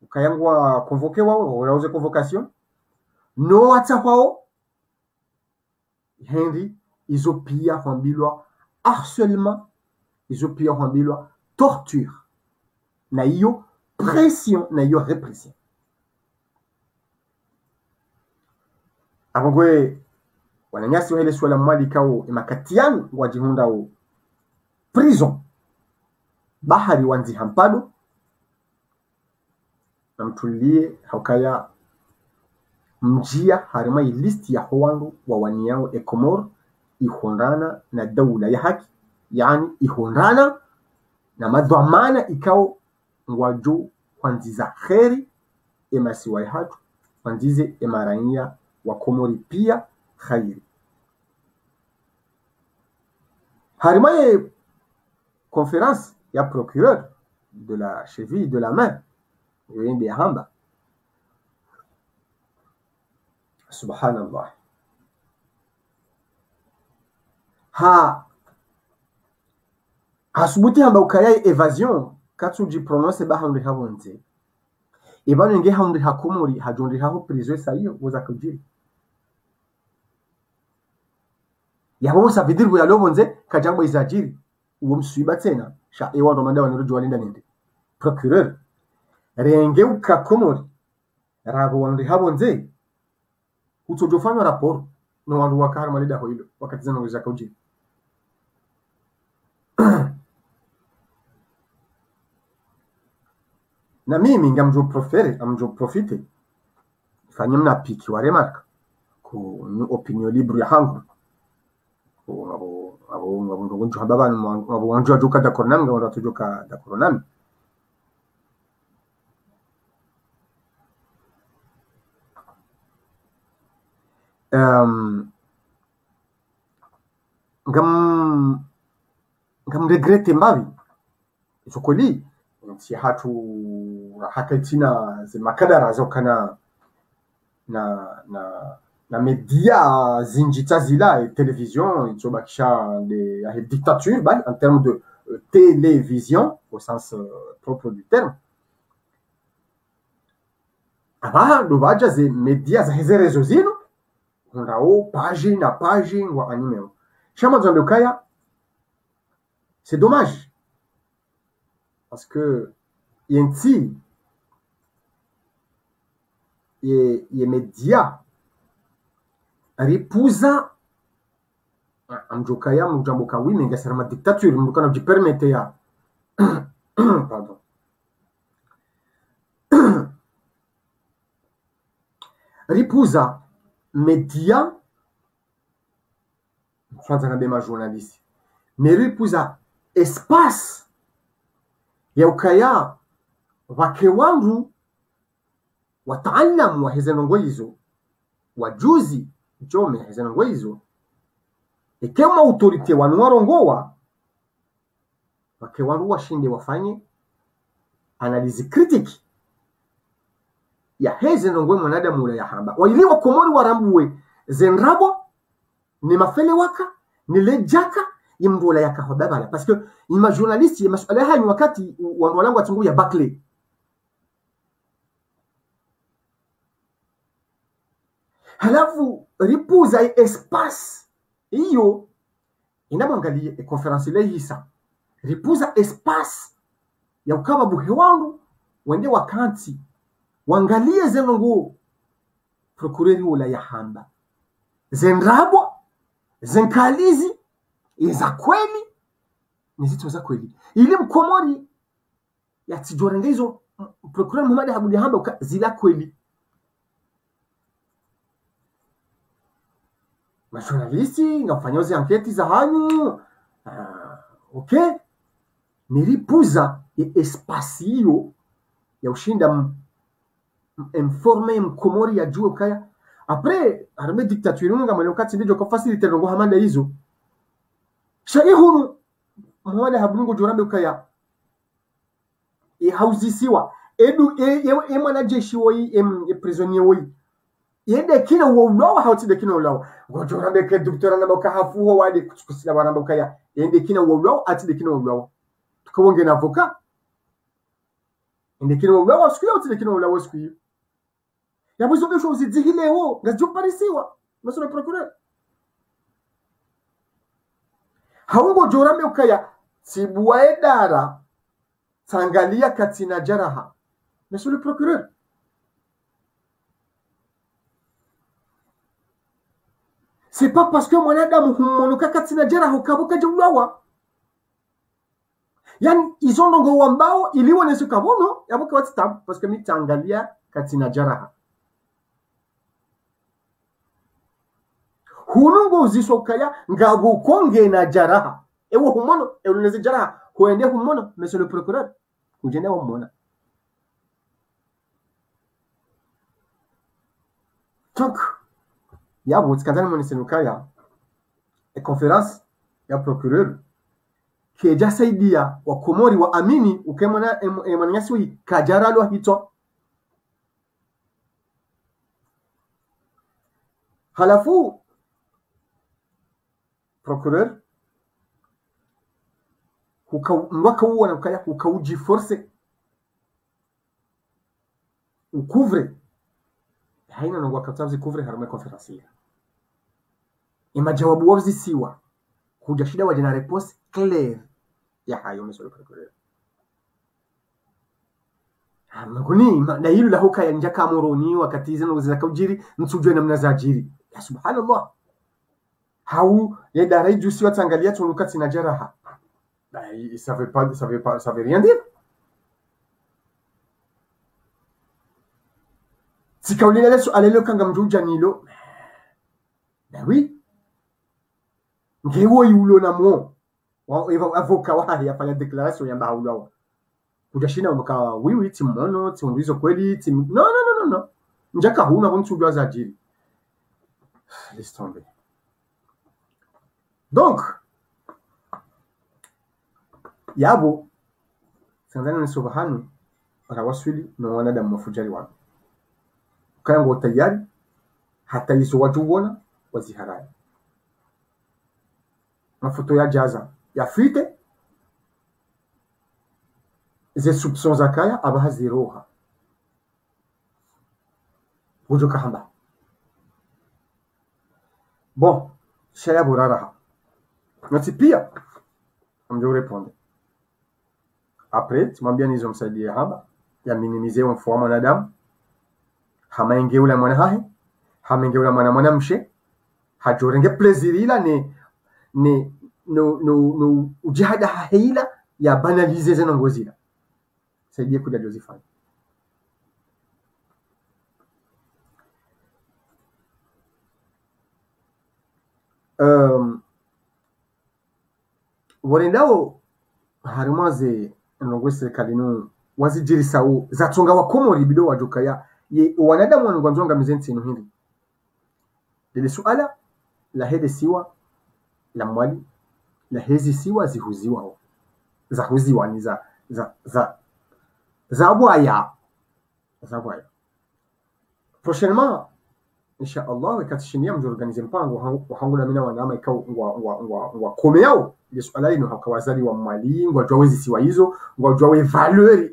ukayangwa convoquer wao wauze convocation no wata wao Henry izopia hambilwa harcèlement izopia hambilwa torture na hiyo pression na hiyo repression abongwe wananyasi wale swala mwali kao imakatiani wajihunda o prison bahari wanzi hampado na mtulie haukaya mjia harima listi ya howangu wa waniao ekomor ihondana na daula ya haki yani ihondana na madhamana ikao ngwajo kwanziza kheri emasiwa ya hatu kwanzize emarania wa komori pia khairi harima ye conférence ya procureur de la cheville de la main yoyende ya hamba subhanallah asubuti hamba ukaya evasion katsuji prononce bahamri habonze ibano nge hamri hakumuri hajondi haho prison sayo woza kujiri yabo savidirwa yalobonze kajambo izajiri uwo msuiba tena sha ewa romanda wanirujo walinda nende procureur renge ukakomori rabo wanri habonze utojofanya rapport no wandu wakara malida hoilo wakati zana weza kujiri na mimi ngamjo profere amjo profite fanye mna piki wa remark ku opinion libre ya hangu abo ngonjo hababa abo wanjo ajoka da kornanga wala tujoka da koronami ngam regrette mbavi sokoli si hatu hakatina ze makadara zokana na media zinjita zila et télévision itsobakisha de ya dictature ba en termes de télévision au sens propre du terme aba dobaja ze media za hizo rezo zino ndao page na page wa anime chama zambokaya c'est dommage parce que yenti ye média ripuza amjoka ya mjamboka wime ngasara ma dictature mdukana jipermete ya pardon ripuza media kwanza na bema journalist mais ripuza espace ya ukaya wake wangu wataalamu wa hezenongo hizo wajuzi jome hezenongo hizo ekema autorite wanu warongowa wake wangu washinde wafanye analizi kritiki ya hezenongo mwanadamu ule ya hamba waliliwa komori warambuwe zenrabo ni mafele waka ni lejaka imdola yaka hodabala parce que ima journaliste masuala haya wakati wanwalangu atungu ya Barclay halafu ripuza espace hiyo inamwangalia conference ile hisa ripuza espace ya ukaba buhe wangu wende wakanti wangalie zenongo procureur ula ya hamba zenrabo zenkalizi iza kweli ni zitu za kweli ile mkomori ya tijorenge hizo procureur Muhammad Habudi hamba zila kweli majournalisti ngafanyozi anketi za hanyu okay nilipuza espace hiyo ya ushinda informe mkomori ya juu kaya après arme dictature nga mwele wakati ndijo kwa facilite longo hamanda hizo shaihunu Muhammad Habudi jorambe kaya hauzisiwa edu mwanajeshi woi prisonnier woi yende kina wulawa hawtide kina wulawa gojorambe ke docteur na boka hafuho wadi kusikusila baramba ukaya yende kina wulawa atide kina wulawa tukawonge na avocat yende kina wulawa siku atide kina wulawa siku ya bwizo besho uzidihile wo ngajo parisiwa masolo procureur haungo jorambe ukaya sibwa edara tangalia katina jaraha masolo procureur c'est pas parce que mwanadamu humonoka katina jaraha ukabuka julawa yani izonongo wambao iliwo nesu kabono yabuka watitabu parce que mitangalia katina jaraha hunungo uzisokaya ngago konge na jaraha ewo humono elunezi jaraha huende humono monsieur le procureur ujende wa mona donc yabo tsikazana monisenukaya conference ya procureur keja saidia wa komori wa amini ukemona emanyasi kajaralo hito halafu procureur mwaka huo anakaya ukauji force ukuvre haina nongo akatazi kuvre haruma conference imajawabu wazi siwa kuja shida waje na response clear ya hayo monsieur le procureur amaguni na hilo la hoka ya njaka moroni wakati zino zikajiri msujwe namna za jiri ya subhanallah hau ya darai jusi watangalia tunukati na jaraha ça veut rien dire si kaulina leso alelo kanga mjuja nilo ben oui ngewo yulo na mo wa avoka wa ya fanya declaration ya baulawa kujashina mka wiwi timono timulizo kweli tim no njaka huna bontu za jiri laisse tomber donc yabo sanzana ni subhanu rawasuli na wanadamu mafujari wao kango tayari hata hizo watu wana waziharai mafoto ya jaza ya fite ze soupçons zakaya abahaziroha ujoka hamba bon shaya buraraha nati pia amjo répondre après tumwambia nizo msaidia haba ya minimiser mfumo mwanadamu hamaingeula mwana hahe hamaingeula mwana mwanamshe hajorenge plezirila ne no ujihada haila ya banalize zeno ngozila saidie kuda Josephine. Warendao harimaze nongwe serikali no wazijirisa u zatunga wakomori bido wajukaya ye wanadamu wanangwanzonga mizenti hindi lile suala la hede siwa la mwali la hezi siwa zihuziwa ho za huziwa ni za abwaya prochainement inshallah wakati shinia mjorganize mpango wahangula mina wanama ikao ngwa kome yao ile suala ino hakawazali wa mwali ngwa jwawezi siwa hizo ngwa jwawe valeur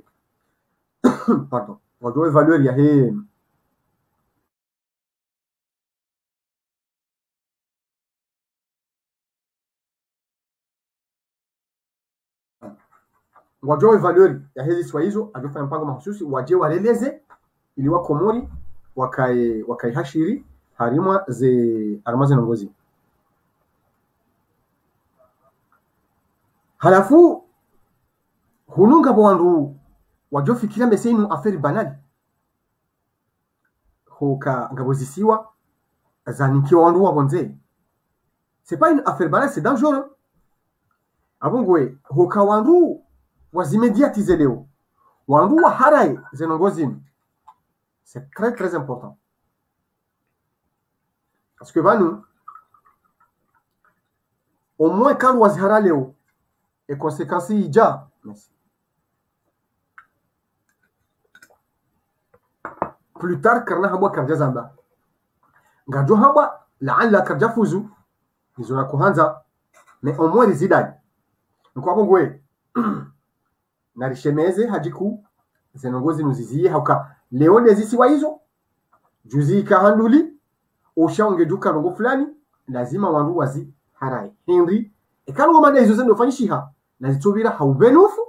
pardon ngwa jwawe valeur ya he ngwajoe valeur ya hizi siwa hizo ajofanya mpango mahususi waje waleleze ili wakomori wakai hashiri harimwa ze armaze nongozi halafu hununga bwandu wajofikira mbese inu aferi banali hoka ngabozisiwa zanikiwa wandu wabonze c'est pas une affaire banale, c'est dangereux abongwe hoka wandu wazimediatize leo wandu wa harai zenongozini c'est très très important parce que vanu au moins quand wazihara leo et conséquences ija merci plus tard karna habwa karja zamba ngajo habwa laalla karja fuzu izona kuhanza mais au moins rezidani nko abongwe narishemeze hajiku zenongozi nuzizie hauka leo nezisi wa hizo juzi kahanduli ushaonge duka rongo fulani lazima wandu wazi harai Henry ekalo manda hizo zendo fanyishiha nazitubira haubenufu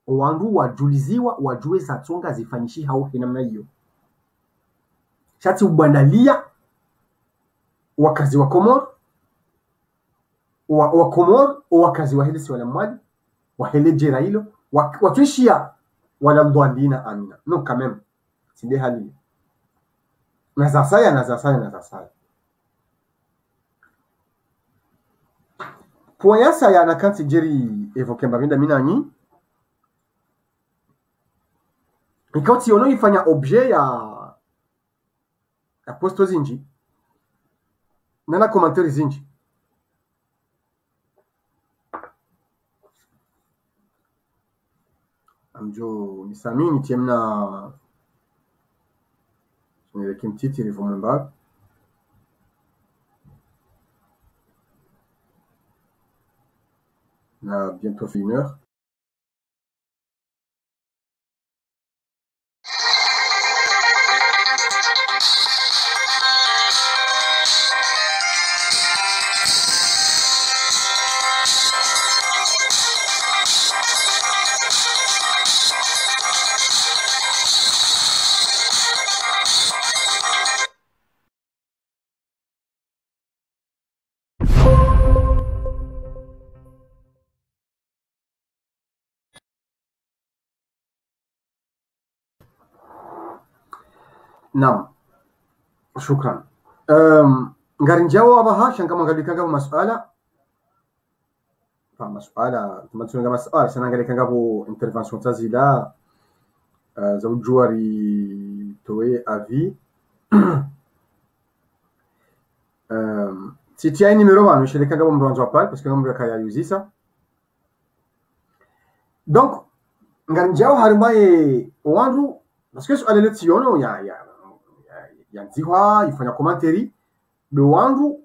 wandu wajuliziwa wajue zatonga zifanyishiha au namna hiyo shati ubandalia wakazi wa Komoro wa Komoro wakazi wa Helisi wala mwadi wa Helejera hilo watuishia wala mdwandina amina no quand même sinde hali nazasaya poyasa ya nakanti jeri evoke mbabinda minanyi ikauti ono ifanya objet ya posto zinji nana commentaire zinji amjo nisamini tiemna avec une petite téléphone bas on a bientôt fait 1 heure. Naam. Shukran. Ngarinjao abaha shanga mangalikanga masuala. Masuala tumatunga masuala sana ngalikanga bo intervention tazila za ujuari towe avi. Titia numéro 1 shelikanga bo mronzo apal parce que ngombe kaya yuzisa. Donc ngarinjao harimaye wandu parce que suala letiono ya nziwa ifanya komanteri do wandu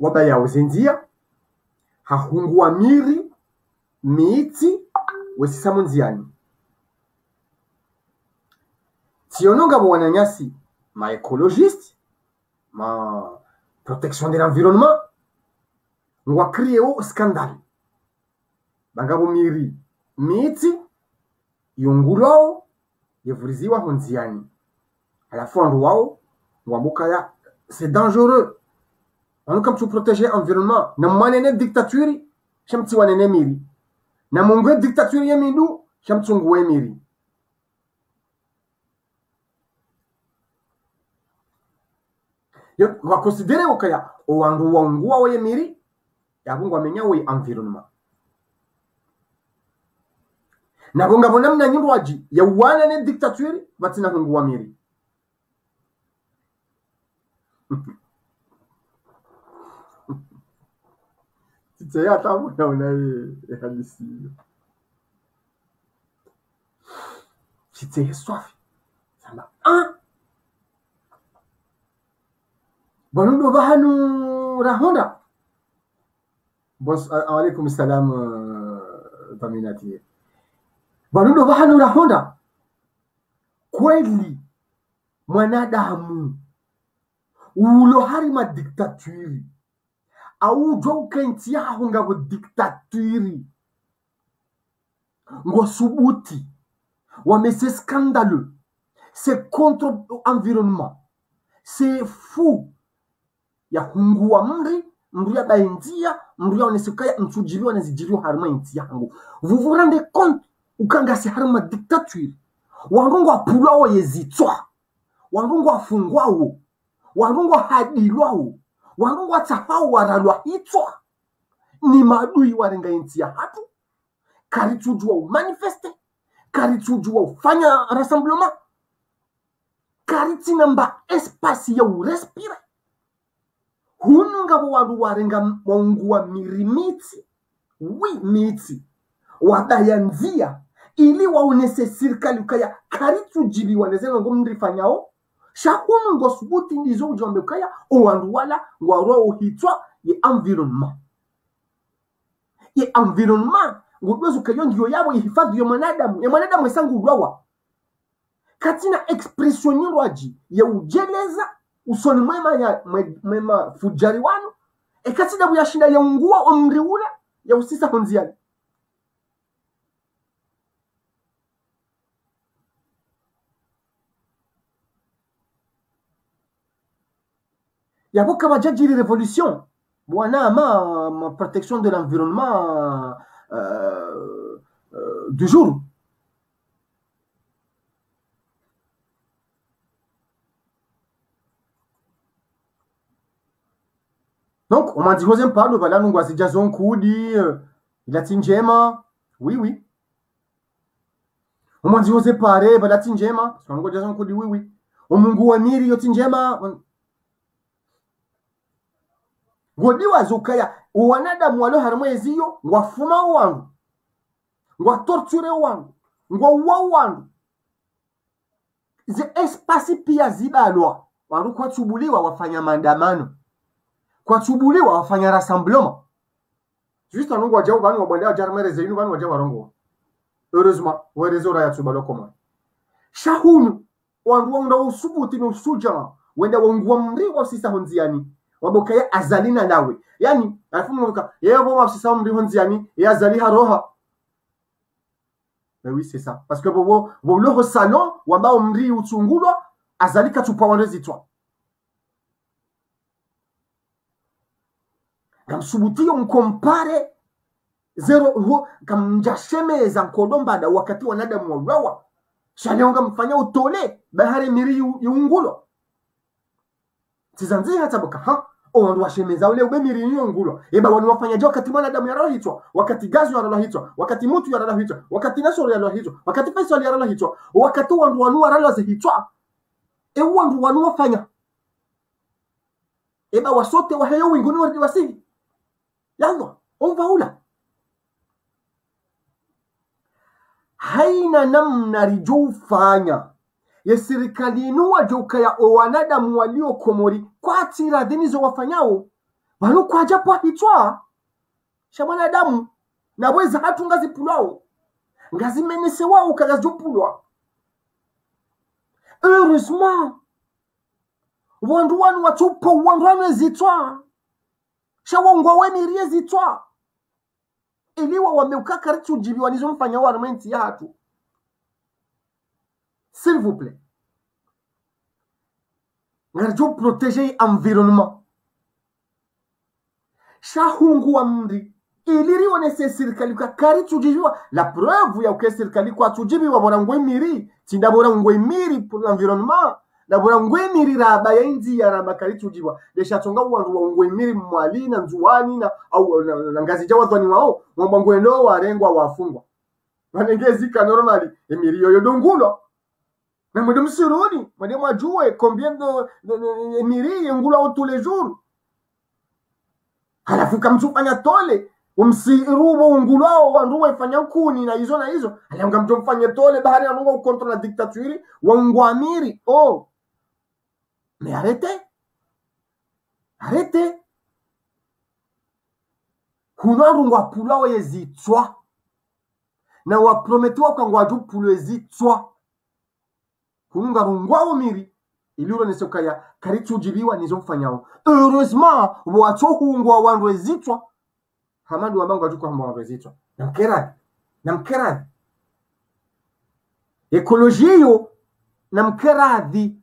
wabaya uzenzia hahungua miri miti wesisa munziani tiononga bo wananyasi ma écologiste ma protection de l'environnement ngwa krieo scandale bangabo miri miti yungulo yevuriziwa hunziani alafu andu wao wambuka ya c'est dangereux. Alors comme tu protéger l'environnement, na manene dictature, shamti wanene miri. Na mongwe dictature yemindu, shamti ngwe miri. Yo wa considere okaya o wandu wangua wa yemiri, ya bungu amenya we environnement. Na bonga bonam na nyindu waji, ya wana ne dictature, batina ngwa miri. Tite hata mbona una halisi. Tite swafi. Samba Bonundo bahanu rahonda. Bos alaikum salam Baminati. Bonundo bahanu rahonda. Kweli mwanadamu ulo harima diktaturi au joka ntia hunga go diktaturi ngo subuti mais c'est scandaleux, c'est contre l'environnement, c'est fou. Ya hungua mri ya baindia mri ya onesekaya mtujiliwa na zijiliwa harima intia hangu. Vous vous rendez compte ukanga si harima diktaturi wangongo apulao yezitwa wangongo afungwao wangongo hadilwao wangongo atafao waralwa hitwa ni madui warenga intia hatu karitujua manifeste karitujua ufanya rassemblement karitinamba espace ya urespire hununga wandu warenga mongua mirimiti miti wadayanzia ili waonese serikali ukaya karitujibi wanezeno ngomndifanyao shakunu ngosubuti ndizo ujombe ukaya owandu wala ngwarwa uhitwa ye environnement. Ye environnement ngudwezu kayo ndiyo yabo ihifadhi ya mwanadamu esangu udwawa katina expression nyirwaji ya ujeleza usoni mwema fujari wanu katina buyashinda ya ungua omriula ya usisa honziani. Yabo kama jajiri révolution bwana ma protection de l'environnement du jour. Donc on m'a dit deuxième parle voilà nous voici Jason Koudi il a tinjema oui on m'a dit osé parler voilà tinjema on ngo Jason Koudi oui on mungu wa miri yo tinjema godi wazukaya wanadamu walo harimo eziyo ngwafuma wangu ngwa torture wangu ngwa wangu ze espace pia zibalwa wangu kwa tubuliwa wafanya maandamano kwa tubuliwa wafanya rassemblement juste en ngwa jawu banu wabanda jarmere zeinu banu wajawa rongo heureusement wa réseau ya tubalo koma shahunu wangu ndo usubuti no suja wenda wangwa mri wa sisa honziani wabokaya azalina nawe yani alafu yebo mafsisa mri honziani ya azali haroha. Mais oui c'est ça parce que bobo le salon wamba umri utungulwa azalika tupawanezi twa kamsubutiyo mkompare zero kamjashemeza nkodomba da wakati wanadamu wawa shalionga mfanya utole bahari miri yungulwa tizanzi hata boka wandu washemeza ule ubemiri yungulwa eba wanu wafanya jo wakati mwanadamu yarahitwa wakati gazi yarahitwa wakati mutu yarahitwa wakati nasoro yarahitwa wakati pesa yarahitwa wakati wandu wanu yarahitwa wandu wanu wafanya eba wasote waheyo winguni wardi wasihi yalla onvaula haina namna rijufanya ya serikali inuwa joka ya wanadamu walio komori kwa atira denizo wafanyao wano kwa japo hitwa shamana damu na weza hatu ngazi pulao ngazi menese wao kagazi pulwa. Heureusement wandu wanu watupo wandu wanu zitwa shawangwa wemirie zitwa iliwa wameuka karitu jibi wanizo mfanya wa armenti ya hatu. S'il vous plaît ngarjo protéger environnement shahungu wa mri iliri onese serikali kwa kari tujiwa la preuve ya uke serikali kwa tujibi wa bora ngwe miri tinda bora ngwe miri pour l'environnement na bora ngwe miri raba ya inzi ya raba kari tujiwa desha tonga wandu wa ngwe miri mwali na nzuwani na au na ngazi jawa twani wao mwamba ngwe ndo warengwa wafungwa wanengezi ka normali emiri yoyo dongulo na mwede msironi mwede mwajue combien de emiri ngula tous les jours halafu kamtufanya tole umsirubo ungulao wanduwa ifanya kuni na hizo halafu kamtufanya tole bahari ya nunga ukontra la dictature wangwamiri oh mais arrêtez kunarungwa pulao yezitwa na waprometiwa kwa ngwaju pulo yezitwa kununga rungwa umiri iliro nesokaya karitujibiwa nizomfanyao heureusement wachohungwa wandu ezitwa hamadu wabangu wajuko hamba wandu ezitwa namkeradi ekoloji yo namkeradi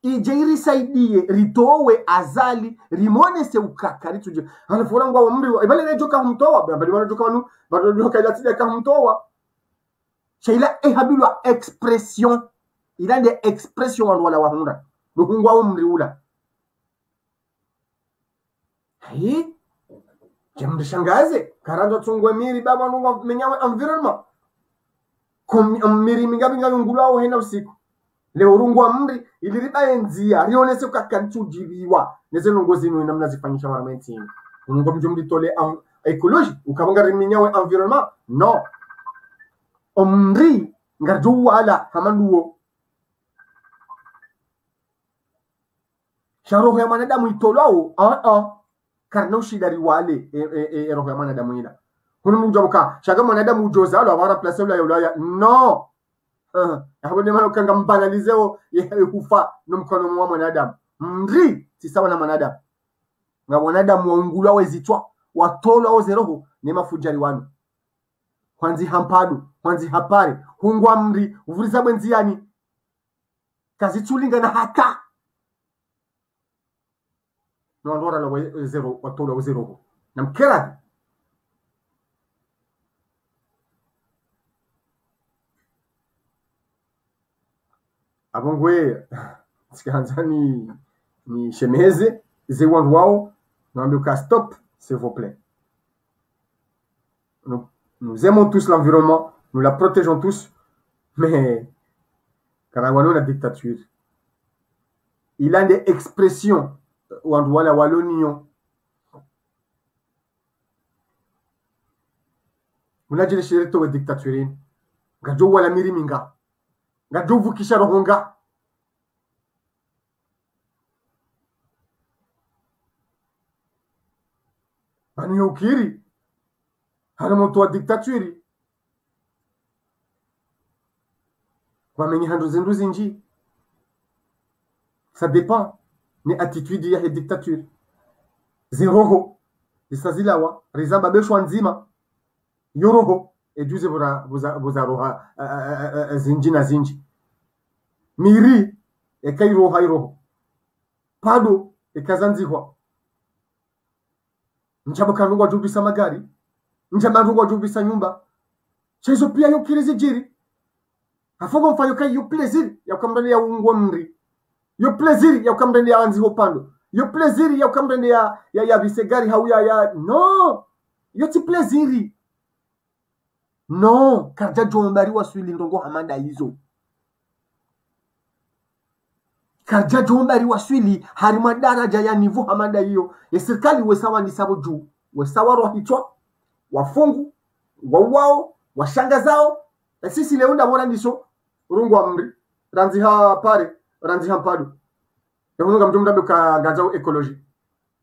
ijeiri saidie ritowe azali rimone se ukaka rituje anafura ngwa umri ibale nejoka humtowa bali wanajoka wanu bado joka ilatide ka humtowa shaila habilwa expression il a des expressions en wala wahunda lukungwa umri ula hai jambo shangaze karando tungwe miri baba nunga menyawe environnement miri mingabi ngulao hena usiku leo rungwa mri iliriba enzia rionese kakantujibiwa neze nongozi no namna zifanyisha waramenti unungo mjumri tole ecologie ukabanga rimenyawe environnement non omri ngarjo wala hamanduo roho ya mwanadamu itolao karna ushidari wale roho ya mwanadamu ila hunu mjabuka shaga mwanadamu ujozalo awara place ula ya no hapo ni maana ukanga mbanalizeo kufa no mkono mwa mwanadamu mri si sawa na mwanadamu nga mwanadamu waungula wezitwa watola oze roho ni mafujari wanu kwanzi hampadu kwanzi hapare hungwa mri uvuriza bwenziani kazi tulinga na haka no allora lo zero watola o zero namkeradi abongwe sikanzani ni shemeze zewandu wao naambia stop s'il vous plaît nous aimons tous l'environnement nous la protégeons tous mais Karawano la dictature il a des expressions wandu wala walonio unajile shirito wa dictature ngajo wala miriminga ngajo vukisha rohonga bani ukiri hana moto wa dictature wamenye handu zinduzi nji ça dépend ni attitude ya dictature zero isazilawa rizamba beshwa nzima yoroho ejuze buza roha zinji na zinji miri ekairo hairoho pado ekazanzihwa njabo kanungwa jubisa magari njabo jubisa nyumba chezo pia yo kirezi jiri afogo mfanyo kai yo plaisir ya kumrani ya ungwa mri yo plaisir ya kumrani ya anzi hopando yo plaisir ya kumrani ya bisegari hauya ya no yo ti plaisir no karja jombari waswili ndongo hamanda hizo karja jombari waswili harima daraja ya nivu hamanda hiyo ya serikali wesawa ni sabo juu wesawa rohitwa wafungu wawao washanga zao na sisi leo ndamona ndiso urungwa mri ranzi ha pare ranzi ha padu ya hunga mjumda duka gazao ekoloji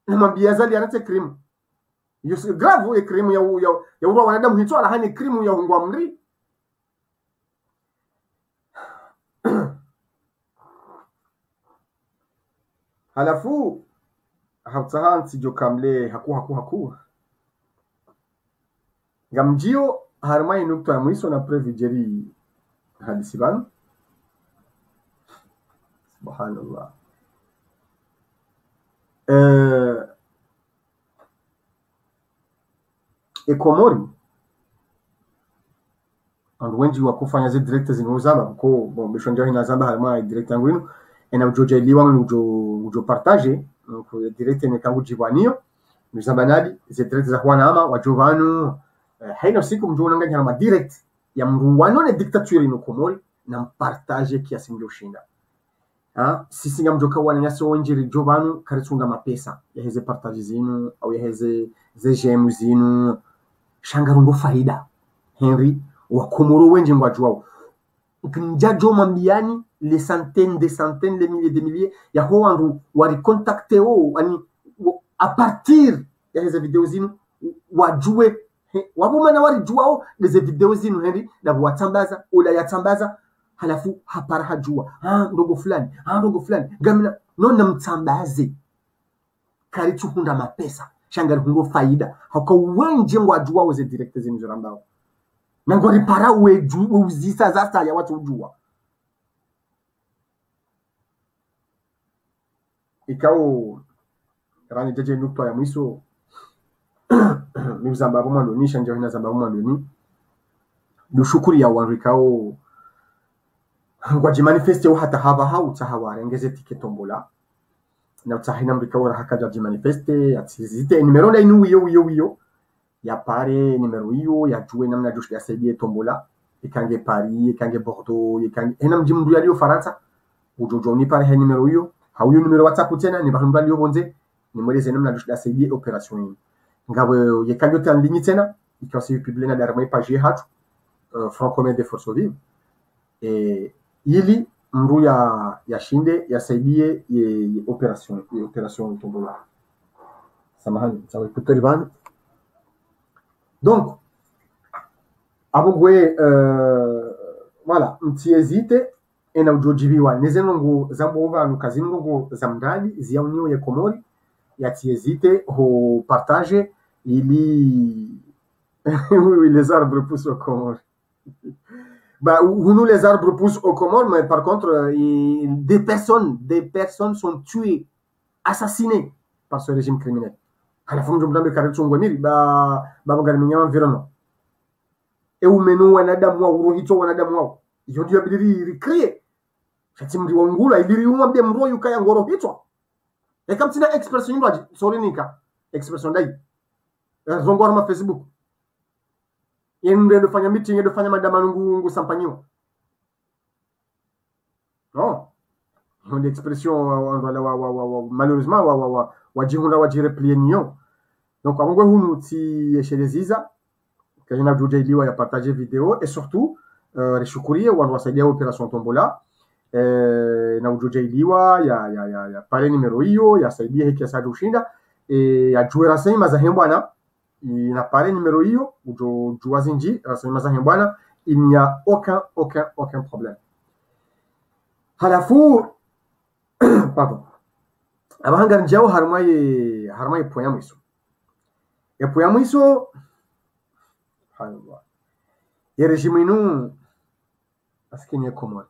mwambia zali anate crime yusi grave crime ya urwa wanadamu hitwa la hani crime ya hungwa mri halafu haptahansi jokamle haku ngamjio harmai nukta ya mwiso na previjeri hadisi banu subhanallah Ekomori andu wenji wakufanya zi direct zinozaba ko bon bishonja hina zamba halma direct yangu ino ena ujoja iliwa ujo partage ko direct ne kangu jibwanio nuzamba nadi zi direct za kuwana ama wajovanu haina siku mjona nganya ma direct ya mruwano ne dictature ino Komori na partage kiasi mjoshinda sisi nga mjoka wana nyaso wenjiri jovanu karitsunga mapesa ya heze partage zinu au ya heze gem zinu shangarundo faida Henry wa Komoro wenje ngwajwao njajo mambiani les centaines les milliers de milliers ya ho wandu wari contacte ani a partir ya heze video zinu wajue wabumana wari juao les video zinu Henry na watambaza ola yatambaza halafu hapara hajua ndogo fulani gamina nona mtambaze kari tukunda mapesa shangari hundo faida haka wenje ngwajua weze direct zinu zorambao nangori para weju uzisa zasta ya watu ujua ikao rani jeje nukto ya mwiso mizamba boma ndoni shanja hina zamba boma ndoni dushukuri ya wanrikao kwa jimanifeste hata hava hautahawara ngeze tiketombola na utahina mrikao hakaja jimanifeste atizite numero nda inu yo ya pare numero hiyo ya jue namna joshi ya saidie tombola ikange Paris ikange Bordeaux ikange hena mjimdu yaliyo Faransa ujojo ni pare hena numero hiyo hauyo numero WhatsApp tena ni bahumba liyo bonze ni mweleze namna joshi ya saidie operation hii ngawe yekanyo ta ligne tena ikasi publier na darma page hatu Front commun des forces vives ili mru ya shinde ya saidie ye operation tombola samahani sawa kutoriban. Donc, abogwe voilà, mtiezite ena ujojibiwa nezenongo zambova nukazinongo zamdani ziyaunio ya Komori ya tiezite ho partage ili oui, les arbres poussent aux Comores. Bah, nous les arbres poussent aux Comores, mais par contre, des personnes sont tuées, assassinées par ce régime criminel. Halafu mjomdambe karibu ngwamiri baba gariminya environnement umenu wanadamu wa urohito wanadamu wao iyo ndio bidiri recreate chati mri wangula ibiri umwambia mro yukaya ngoro hitwa kamtina expression yimbaji sorinika expression dai zongora ma Facebook yende dofanya meeting yende dofanya madamano ngu sampanyiwa non on expression malheureusement wajihunda wajireplie niyo donc abongwe hunu ti yesheleziza kajina buja iliwa ya partager video et surtout rishukurie wandu wasaidia operation tombola na ujuja iliwa ya pale numero hiyo ya saidia hiki ya sadu ushinda ya juwe rasani mazahembwana ina pale numero hiyo ujua zinji rasani mazahembwana il n'y a aucun problème. Halafu pardon abahanga njao harmaye point mwiso ya point mwiso halwa ya régime inu askini ya Komori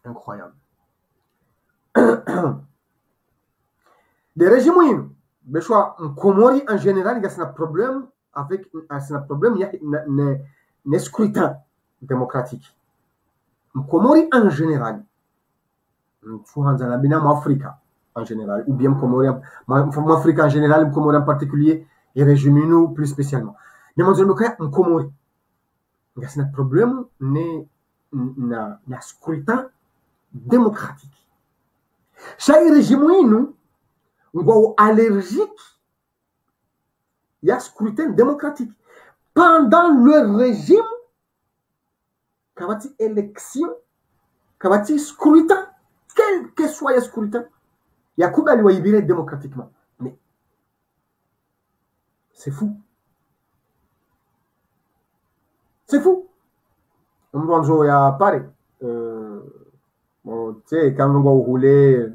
incroyable des régimes inu beshwa Komori en général il y a un problème avec un problème il y a ne scrutin démocratique Komori en général tuanza na bina Afrika en général ou bien Komori Afrika en général Komori en particulier et régime nous plus spécialement mais mon zone cas Komori il y a un problème na scrutin démocratique chaque régime nous ngwa allergique il y a scrutin démocratique pendant le régime kabati élection kabati scrutin quel que soit le scrutin Yakuba lui libéré démocratiquement mais c'est fou on ya pare bon tu sais quand on va rouler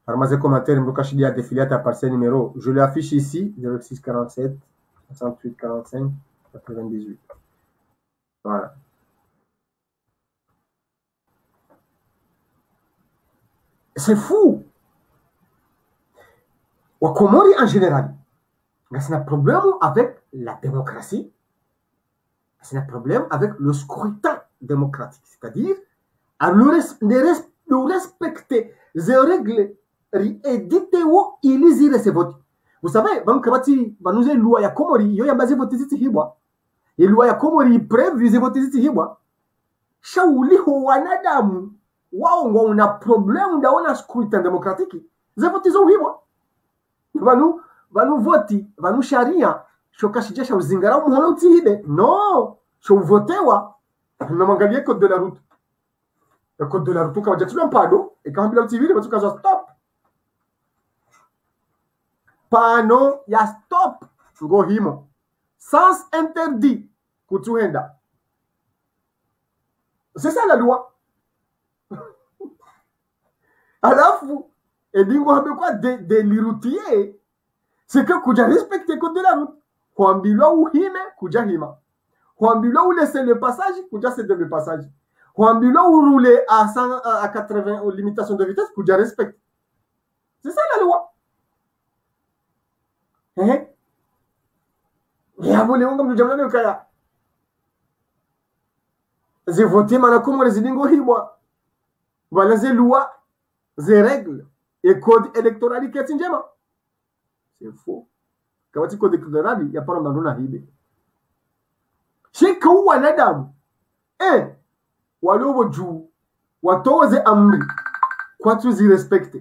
Armazé commentaire Mbokashi a défilé à parcelle numéro je l'affiche ici 06 47 68 45 98 voilà. C'est fou. Wa Comori en général, c'est un problème avec la démocratie. C'est un problème avec le scrutin démocratique. C'est-à-dire, de respecter les règles éditées ou illisibles ces votes. Vous savez, nous avons loi ya Comori, yo ya basé vote ziti hibwa. Et loi ya Comori prévu ze vote ziti hibwa. Shauli ho wanadamu wao ngo una problème ndaona scrutin démocratique. Ze vote zo hibwa. Vanu voti, vanu sharia, shokashija sha uzingara umuhono utihibe. Non, sho votewa. Namangalie code de la route. Le code de la route, quand tu un pado, et quand tu as utilisé, tu as stop. Pano, ya stop. Go himo. Sens interdit. Kutuenda. C'est ça la loi. Alors, et dingo habe quoi de liroutier, c'est que kuja respecter le code de la route. Kwambilwa ou hime, kuja hima. Kwambilwa ou laisser le passage, kuja céder le passage. Kwambilwa ou rouler à 100, à 80 aux limitations de vitesse, kuja respecter. C'est ça la loi. Et à vous, les gens, nous avons kaya. J'ai voté, mais comme les dingo hima. Voilà, c'est loi, c'est règles. Et code électoral qui est un c'est faux. Quand tu code électoral, il n'y a pas de mandona hibe. Chez Kou Wanadam, Walo Ju, Watoze Amri, quoi tu y respectes?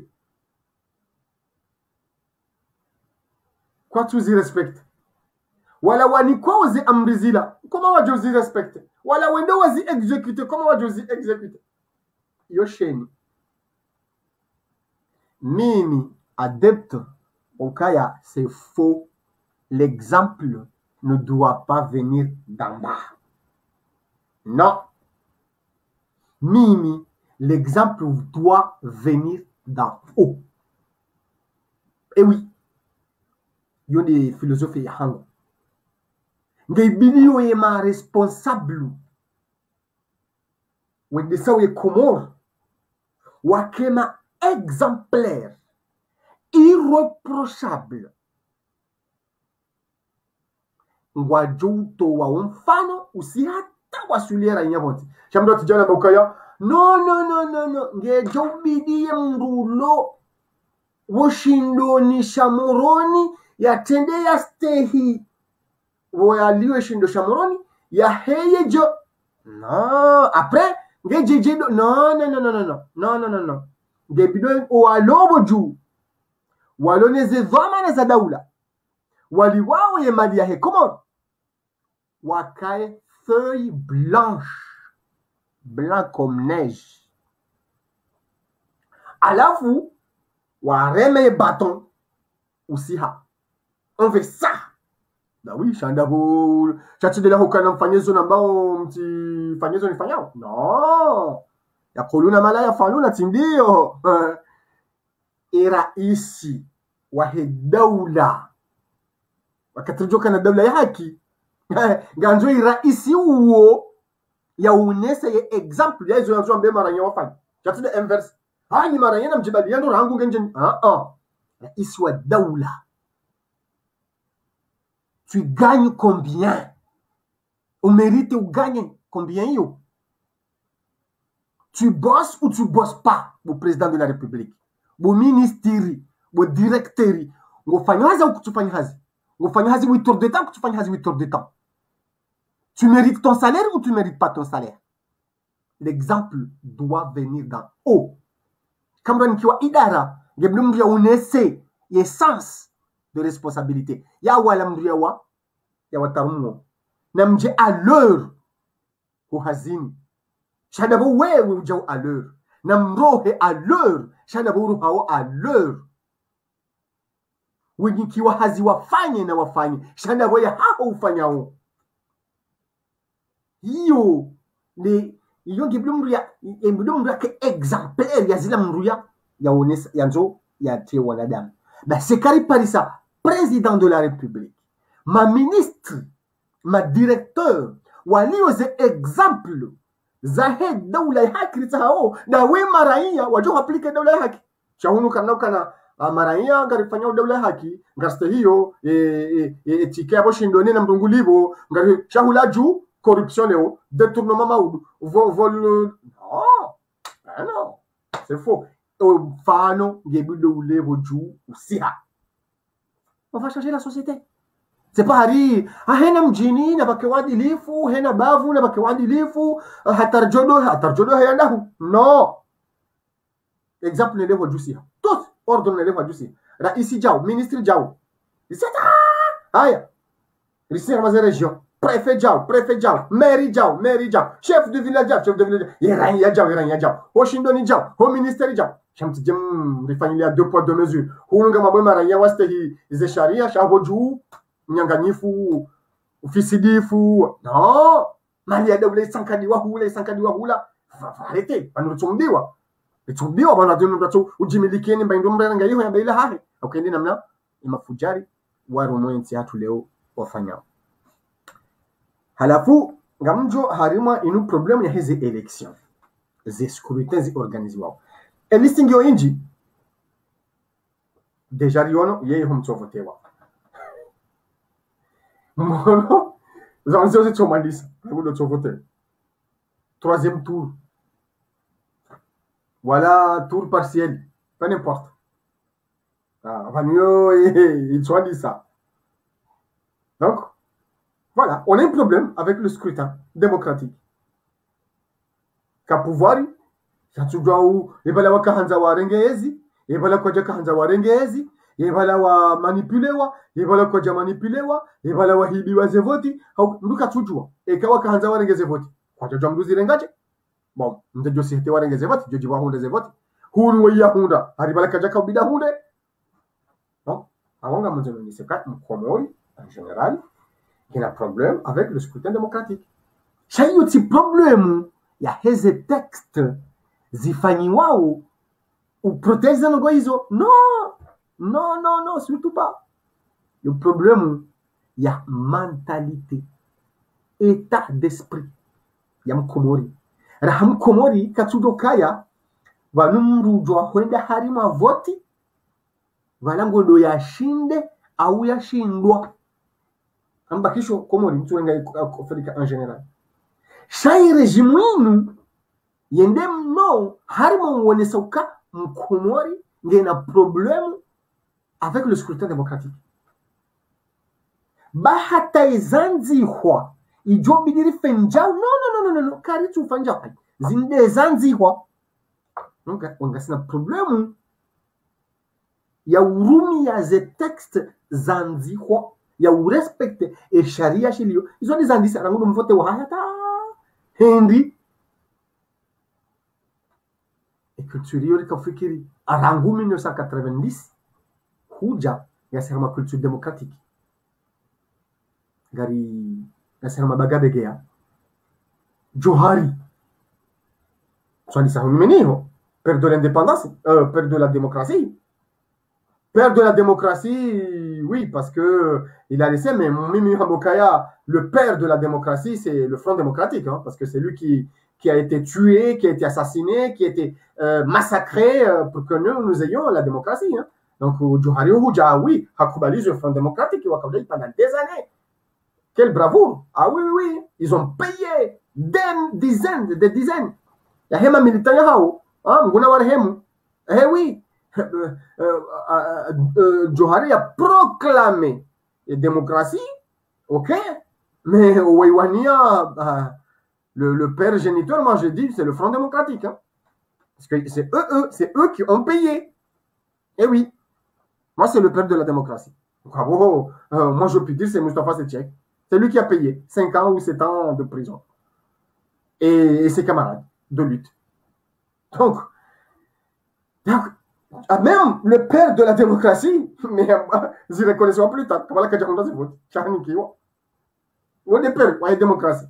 Quoi tu y respectes? Wala Wani quoi oser Amrizila, comment va Josi respecter? Wala Wendo oser exécuter, comment va Josi exécuter? Yosheni. Mimi, adepte, Okaya, c'est faux. L'exemple ne doit pas venir d'en bas. Non. Mimi, l'exemple doit venir d'en haut. Et oui, il y a des philosophes qui ont des bilions et ma responsable. Ou des ça ou des comores. Ou akema exemplaire, irreprochable. Ngwajuto wa mfano usihata wasuliera nyaboti. Shamdo tijana bokaya. No. Ngejo bidie mrulo. Woshindo shamoroni yatende ya stehi. Woyaliwe shindo shamoroni ya heye jo. Non, après ngejejedo no. Ngebido walobo juu. Waloneze dhamana za daula. Waliwao ye mali ya hekomoro. Wakae feuille blanche. Blanc comme neige. Alafu, wareme bâton. Usiha. On fait ça. Bah oui, chandabo. Chati de la hokana mfanyezo nambao mti fanyezo ni fanyao. Non. Ya koluna malaya faluna tindio. Era isi. Wahe daula. Wakatijoka na daula ya haki. Ganjo iraisi uo ya unese ye example ya izo yanzo ambe maranya wafanya. Chati de inverse. Ni maranya na mjibali yando rangu genjen. Raisi wa daula. Tu gagnes combien? On mérite ou gagner combien yo? Tu bosses ou tu bosses pas, au président de la République? Au ministère, au directeur, au fanyazi ou tu fanyazi? Au fanyazi 8 heures de temps ou tu fanyazi 8 heures de temps? Tu mérites ton salaire ou tu ne mérites pas ton salaire? L'exemple doit venir d'en haut. Comme on dit, idara, il y a un essai, il y a un sens de responsabilité. Il y a un tarumo. Namje à l'heure au hazini. Shadabu wewe ujau à l'heure. Namrohe à l'heure. Shadabu ruhao à l'heure. Wengi kiwa hazi wafanye na wafanye. Shadabu ya hao ufanyao. Hiyo ngiblumruya ke exemplaire ya zila mruya ya onesa yanzo ya tie wanadamu. Ba sekari parisa président de la République. Ma ministre, ma directeur, walioze exemple zahe daula ya haki litahao na we maraia wajo aplike daula ya haki shahunu kana maraia ngarifanya daula ya haki ngaste hiyo etike abo shindoni na mdungulibo ngari shahula ju corruption leo détournement maudu vol non c'est faux fano ngebido ulebo ju usiha on va changer la société. C'est pas hari hena mjini na bake wadilifu hena bavu na bake wadilifu hatarjodo hayandahu no exemple ne levo jusia tous ordre ne levo jusia raisi jao ministre jao iseta haya risir ma région préfet jao mairie jao chef de village yeran jao ho shindoni jao ho ministère jao shamti jem rifanyia 2 poids 2 mesures hunga maboma raia waste hizo sharia shaboju mnyanganyifu ufisidifu no mali ya daula isankadiwa hula arete panutumdiwa itumdiwa bana dinu ndatu ujimilikeni mbaindo mbanga hiyo ya baila hahe ukaende namna imafujari waro mwenzi hatu leo wafanyao halafu ngamjo harima inu problem ya hizi election zi scrutins organizi wao listing yo inji deja riono yeye humtovotewa Mono, zanzo se chomandisa, de voter. Troisième tour. Voilà, tour partiel. Peu n'importe. Vanio et tu as dit ça. Donc, voilà, on a un problème avec le scrutin démocratique. Ka pouvoir, ça tu dois où, et voilà wa kahanza wa rengezi, et voilà kwa kahanza wa rengezi. Yebala wa manipulewa, yebala koja manipulewa, yebala wa hibiwa zevoti, nduka tujua. Ekawa kahanza warengeze voti. Kwa jojo mduzi rengaje? Bon, mtejo sihete warengeze voti, joji wa hunde zevoti. Hunu wa ya hunda, haribala kaja kabida hunde. Bon, awanga mzelo ni sekat mkomori, en général, il y a un problème avec le scrutin démocratique. Chayo ti problème ya heze texte zifanyiwao ou protège no goizo. Non, surtout pas. Le problème, il y a mentalité, état d'esprit. Il y a mkomori. Raham komori katudo kaya wanumru jwa kwenda harima voti walangondo ya shinde au ya shindwa. Ambakisho komori mtu wenga Afrika en général. Shai regime inu yende mno harima wonesa uka mkomori ngena problème avec le scrutin démocratique. Bahata izanzihwa ijobidiri fenjao no karitu fanjao zinde zanzihwa donc on a problème ya urumi ya ze texte zanzihwa ya urespecte e sharia shilio izo nizandisa rangu mvote wa hayata Henry e culture kafikiri arangu 1990 huja ya serma culture démocratique gari ya serma bagabegea Johari soit ça menino père de l'indépendance père de la démocratie oui parce que il a laissé mais Mimi Hambokaya le père de la démocratie c'est le Front démocratique hein, parce que c'est lui qui a été tué, qui a été assassiné, qui a été massacré pour que nous ayons la démocratie hein. Donc, Johari Ouja, oui, Hakubali, le Front démocratique, qui a pendant des années. Quelle bravoure! Ah oui, ils ont payé des dizaines. Il y a un militant, eh oui, Johari a proclamé la démocratie, ok, mais Ouaiwania, le père géniteur, moi je dis, c'est le Front démocratique, hein, parce que c'est eux qui ont payé. Eh oui. Moi, c'est le père de la démocratie. Moi, je peux dire c'est Moustapha Setchek. C'est lui qui a payé 5 ans ou 7 ans de prison. Et ses camarades de lutte. Donc, même le père de la démocratie, mais je ne le connais pas plus tard. Voilà que j'ai compris votre charnique. Ou des pères, ou démocratie.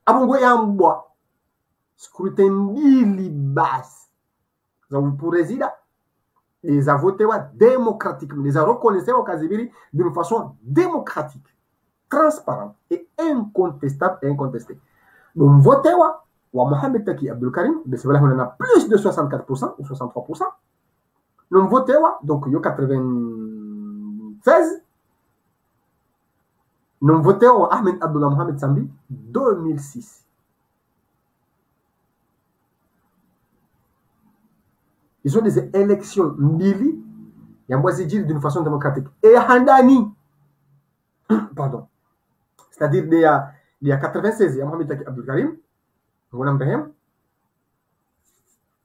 Abongo ya mboa. Scrutin libas. Vous pourrez dire les a voté démocratiquement, les a reconnaissés au Kazibiri d'une façon démocratique, transparente et incontestable et incontestée. donc votewa wa Mohamed Taki Abdul Karim de c'est là on en a plus de 64% ou 63%. Donc votewa donc yo 96. Donc votewa Ahmed Abdullah Mohamed Sambi 2006. Ils ont des élections mbili ya mwazijiri d'une façon démocratique et handani pardon, c'est-à-dire il y a 96 ya Mohamed Taki Abdul Karim ngona mbehem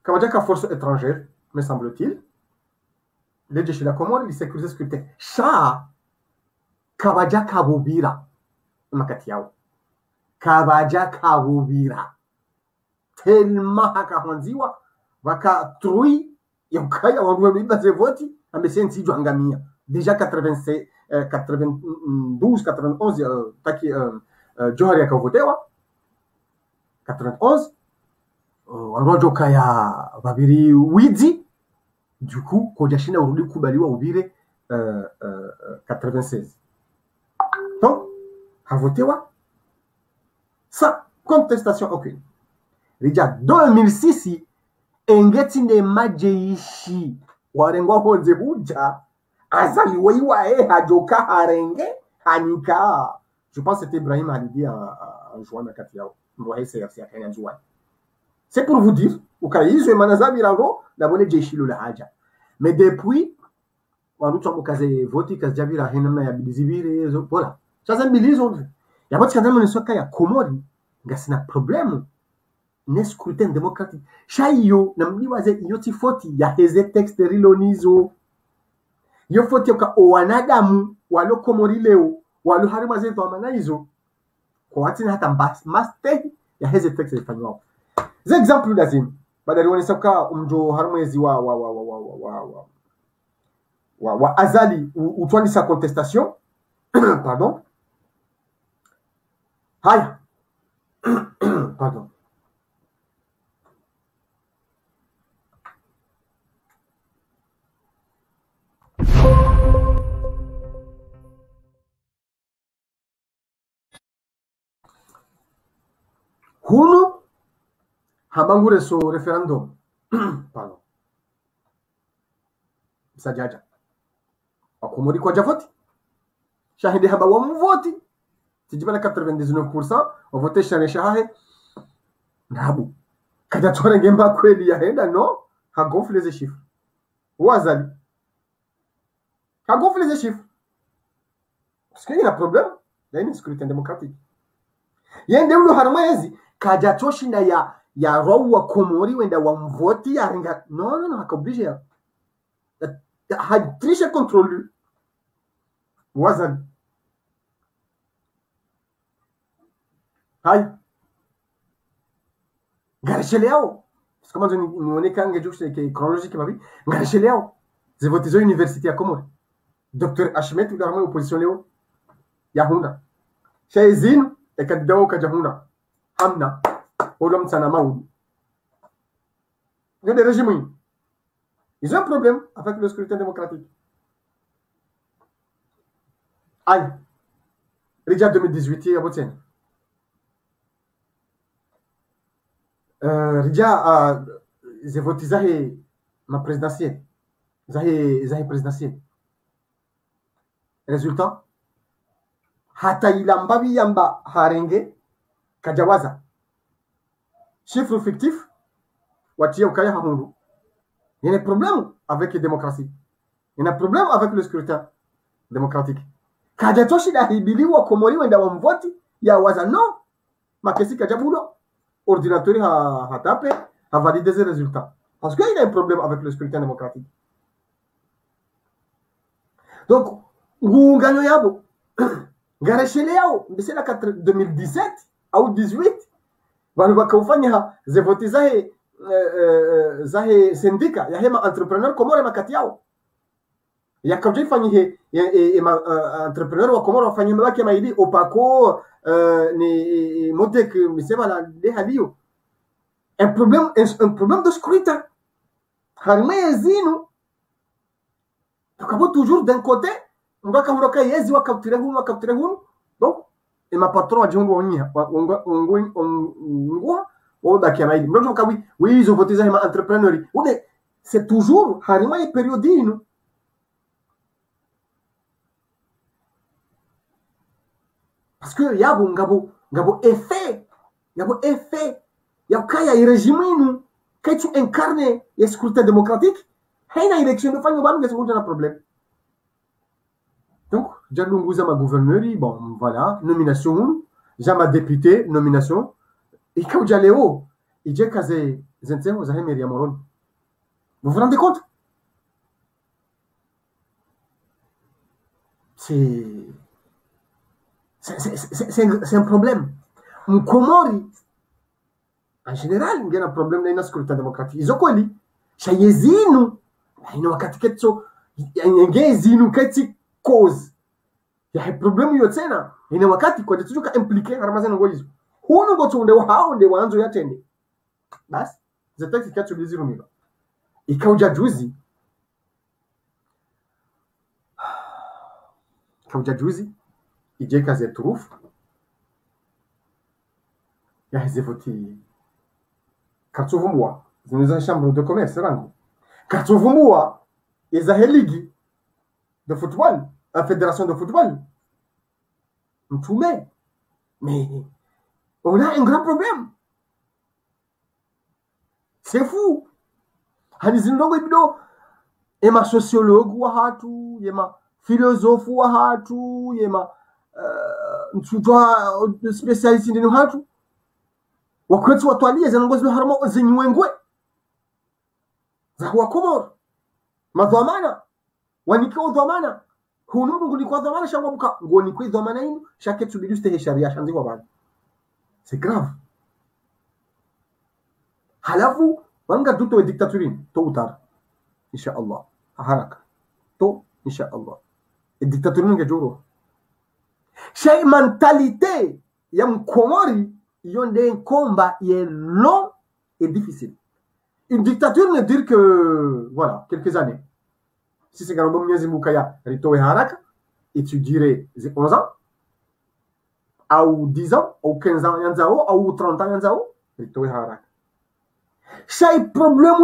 kawajaka force étrangère me semble-t-il les jeshi la Comore les sécurités sécurité sha kawajaka bubira makati yao kawajaka bubira tellement hakahanziwa wakatrui yakaya wanduwe bibaze voti amesenti juangamia déjà 96 92 91 taki Johari yakavotewa 91 wanrojo kaya babiri wizi du coup kojashina urudi kubaliwa ubire 96 donc havotewa sans contestation aucune déjà 2006 engeti ne majeishi warengwa honze buja azali weiwa hajoka harenge hanika je pense que c'était Ibrahim Halidi en jouant na kati yao mrohe CRC akanya jouan c'est pour vous dire ukaizo manazabi rango na bone jeshi lo la haja mais depuis waruto mukaze voti kazjabira henamna ya bilizibire zo voilà sasa bilizo ya boti kana mne soka ya Komori ngasina problème ne scrutin démocratique shayo na mliwaze yoti foti ya heze texte rilonizo yo foti ka owanadamu walo Komori leo walo harima zetu amana kwa wati hata master ya heze texte ifanywa za example lazima badali wanisoka umjo harmwezi wa azali utwani sa contestation pardon haya pardon hunu habangure so referendum pardon sajaja akomori kwa javoti shahidi haba wa mvoti tijibana 99% wavote shane shahe ndabu kaja tore ngemba kweli ya henda no hagonfle les chiffres wazali hagonfle les chiffres parce qu'il y a un problème il y a une scrutin démocratique yende ulo harmezi kaja toshinda ya rowa Komori wenda wa mvoti ya ringa non hakoblige ya triche contre lui wazali hai ngarisheleao parce que moi nione kange jukse ke chronologique mabi ngarisheleao ze votizo université ya Komori Dr Ashmet ularme opposition leo ya hunda shaizin e kandidao kajahuna hamna olom sana maoudi il y a des régimes ils ont un problème avec le scrutin démocratique aïe déjà 2018 il y a botien déjà j'ai voté zahe ma présidentielle zahe présidentielle résultat hata ilambabi yamba harenge kajawaza chiffre fictif watia ukaya hamundu. Il y a un problème avec la démocratie. Il y a un problème avec le scrutin démocratique. Kajatoshi da hibili wa Komori wenda wa mvoti ya waza non makesi kajabulo ordinateur ha tape ha valider les résultats parce qu'il y a un problème avec le scrutin démocratique. Donc ngunganyo yabo gareshele yao mbese la 2017 au 18 bali bakawfanya ze voti zahe sindika ya hema entrepreneur Komori makati yao yakabje fanyihe entrepreneur wa Komori wafanye mbaki maidi opako ni motek misema la de halio un problème de scrutin harma yazinu tukabo toujours d'un côté mbaka yezi wakaptire hunu donc mapatron wajihungu ongwa odakia maidi mdojo kawi wizo votiza hima entrepreneur une c'est toujours harima e periodino parce que yabo ngabo effet ya kaya i régime inu que tu incarnes le scrutin démocratique haina élection de fanyo banu ngese na problème. Donc, Djalunguza ma gouverneur, bon, voilà, nomination, Jama député, nomination, et quand Djaléo, il dit que c'est Zentien, vous avez Myriam Moron. Vous vous rendez compte? C'est un problème. Mkomori, en général, il y a un problème dans la scrutin démocratique. Ils ont quoi, lui? Chayezinu, il y a un katiketso, il y a un gezinu katik. Cause ya problemu hiyo tena ina wakati kwa tujuka implique haramazana ngo hizo huno ngo tunde hao ndio wanzo yatende basi zetaki kacho bizirumira ikauja juzi ije kaze turufu ya hezevoti katsovumbwa zinoza chambre de commerce rango katsovumbwa eza heligi de football, la fédération de football. Mais on a un grand problème. C'est fou. Hanizindongo ibido ema sociologue wa hatu, yema philosophe wa hatu, yema mtutwa specialist ndino hatu. Wakwetu watwalie zanongozi haramo zinywengwe. Za kwa Komoro. Madhamana wanikiwa dhamana hunungu ngulikuwa dhamana shangwa buka ngoni kwa dhamana inu shake tsubidu ste sharia shanzi kwa bana c'est grave halafu wanga duto wa dictature to utar insha Allah haraka to insha Allah e dictature nge joro shay mentalité ya mkomori yonde combat est long et difficile. Une dictature ne dure que voilà quelques années. Si c'est Garbo Mnyezi Mukaya, Rito et Haraka, et tu dirais 11 ans, ou 10 ans, ou 15 ans, ou 30 ans, Rito et Haraka. Chaque problème,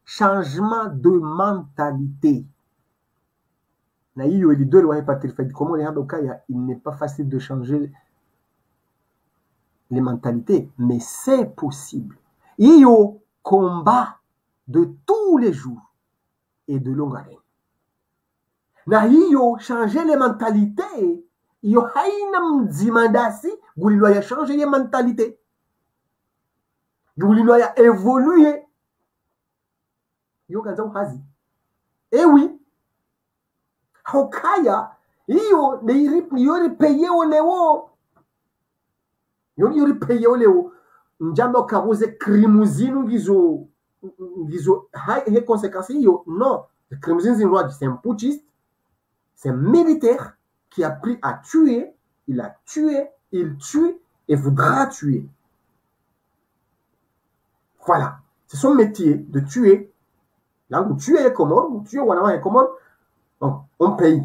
changement de mentalité. Il n'est pas facile de changer les mentalités, mais c'est possible. Il y a un combat de tous les jours et de longue haleine. Na hiyo changer les mentalités, hiyo haina mzimandasi gulilwa ya changer les mentalités. Gulilwa ya évoluer. Hiyo kanza uhazi. Oui. Hokaya hiyo yori paye olewo. Yori paye olewo. Njamba kabuze krimuzinu gizo hai conséquences hiyo non le Kremlin c'est un putschiste, c'est un militaire qui a appris à tuer, il a tué, il tue et voudra tuer. Voilà, c'est son métier de tuer. Là vous tuez les Comores, vous tuez Wanawa et Comores, donc on paye.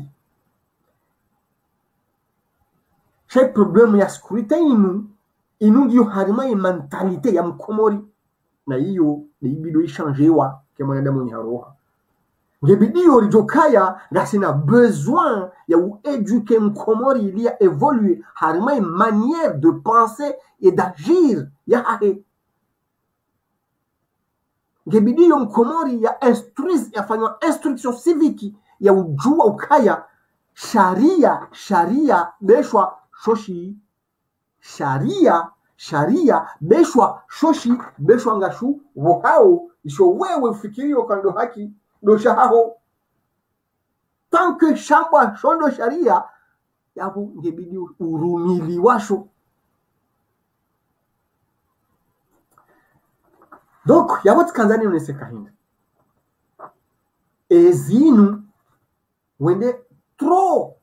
Chaque problème il y a scrutin inu ndio harima ya mentalité ya mkomori na hiyo ni ibido ishangewa kama nadamu ni haroha ngebidio rijokaya gasina besoin ya éduquer mkomori il y a évolué harima une manière de penser et d'agir ya hahe ngebidio mkomori ya instruise ya fanywa instruction civique ya ujua ukaya sharia beshwa shoshi sharia beshwa shoshi beshwa ngashu wohao isho wewe ufikirio kando haki dosha hao tant que shamba shondo sharia yabo ngebidi urumili washo. Donc yabo tkanzani uneseka hinda ezinu wende trop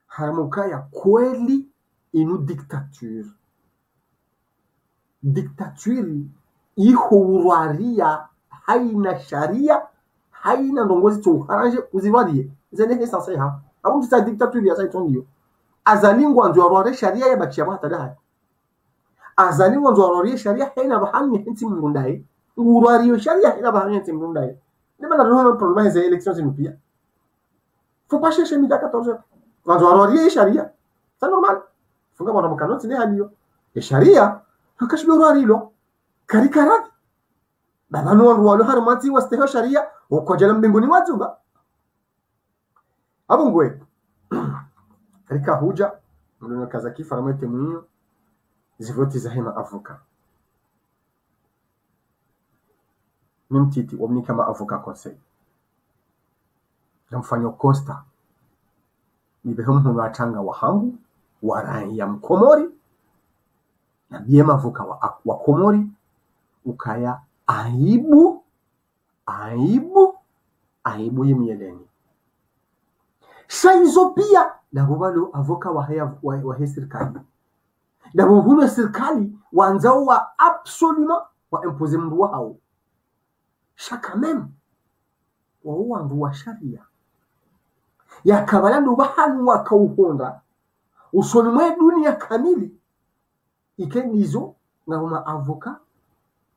haramukaya kweli inu dictature ihurwaria haina sharia haina ndongozi tu haranje uzirwarie zeneke sasa ha Abu mtita dictature ya saito ndio. Azalingwa ndio arware sharia ya bakisha bata daha. Azalingwa ndio arware sharia haina bahani hinti mundai. Urwariyo sharia haina bahani hinti mundai. Nima na roho problema za elections mpia. Faut pas chercher midi à 14h. Ndio arware sharia. C'est normal. Funga bwana mkanoti ni haliyo. Ya sharia hakashi urwarilo. Karikara. Baba no walo harmati wasteho sharia ukojela mbinguni watuba. Abu ngwe. Rika huja ndio kaza kifa ramete mwinyo zivoti za hema avoka. Mimtiti wamni kama avoka conseil. Namfanyo Costa. Nibehomu watanga wahangu warai ya mkomori na biema avoka wa komori ukaya aibu yimieleni. Shaizo pia na bubalo avoka wa serikali. Na bubulo serikali wanzao wa absolument wa imposer mdu wao. Shaka mem wa wandu wa sharia. Ya kabalando bahanu wa kauhonda. Usoni mwe dunia kamili. Ikenizo na uma avoka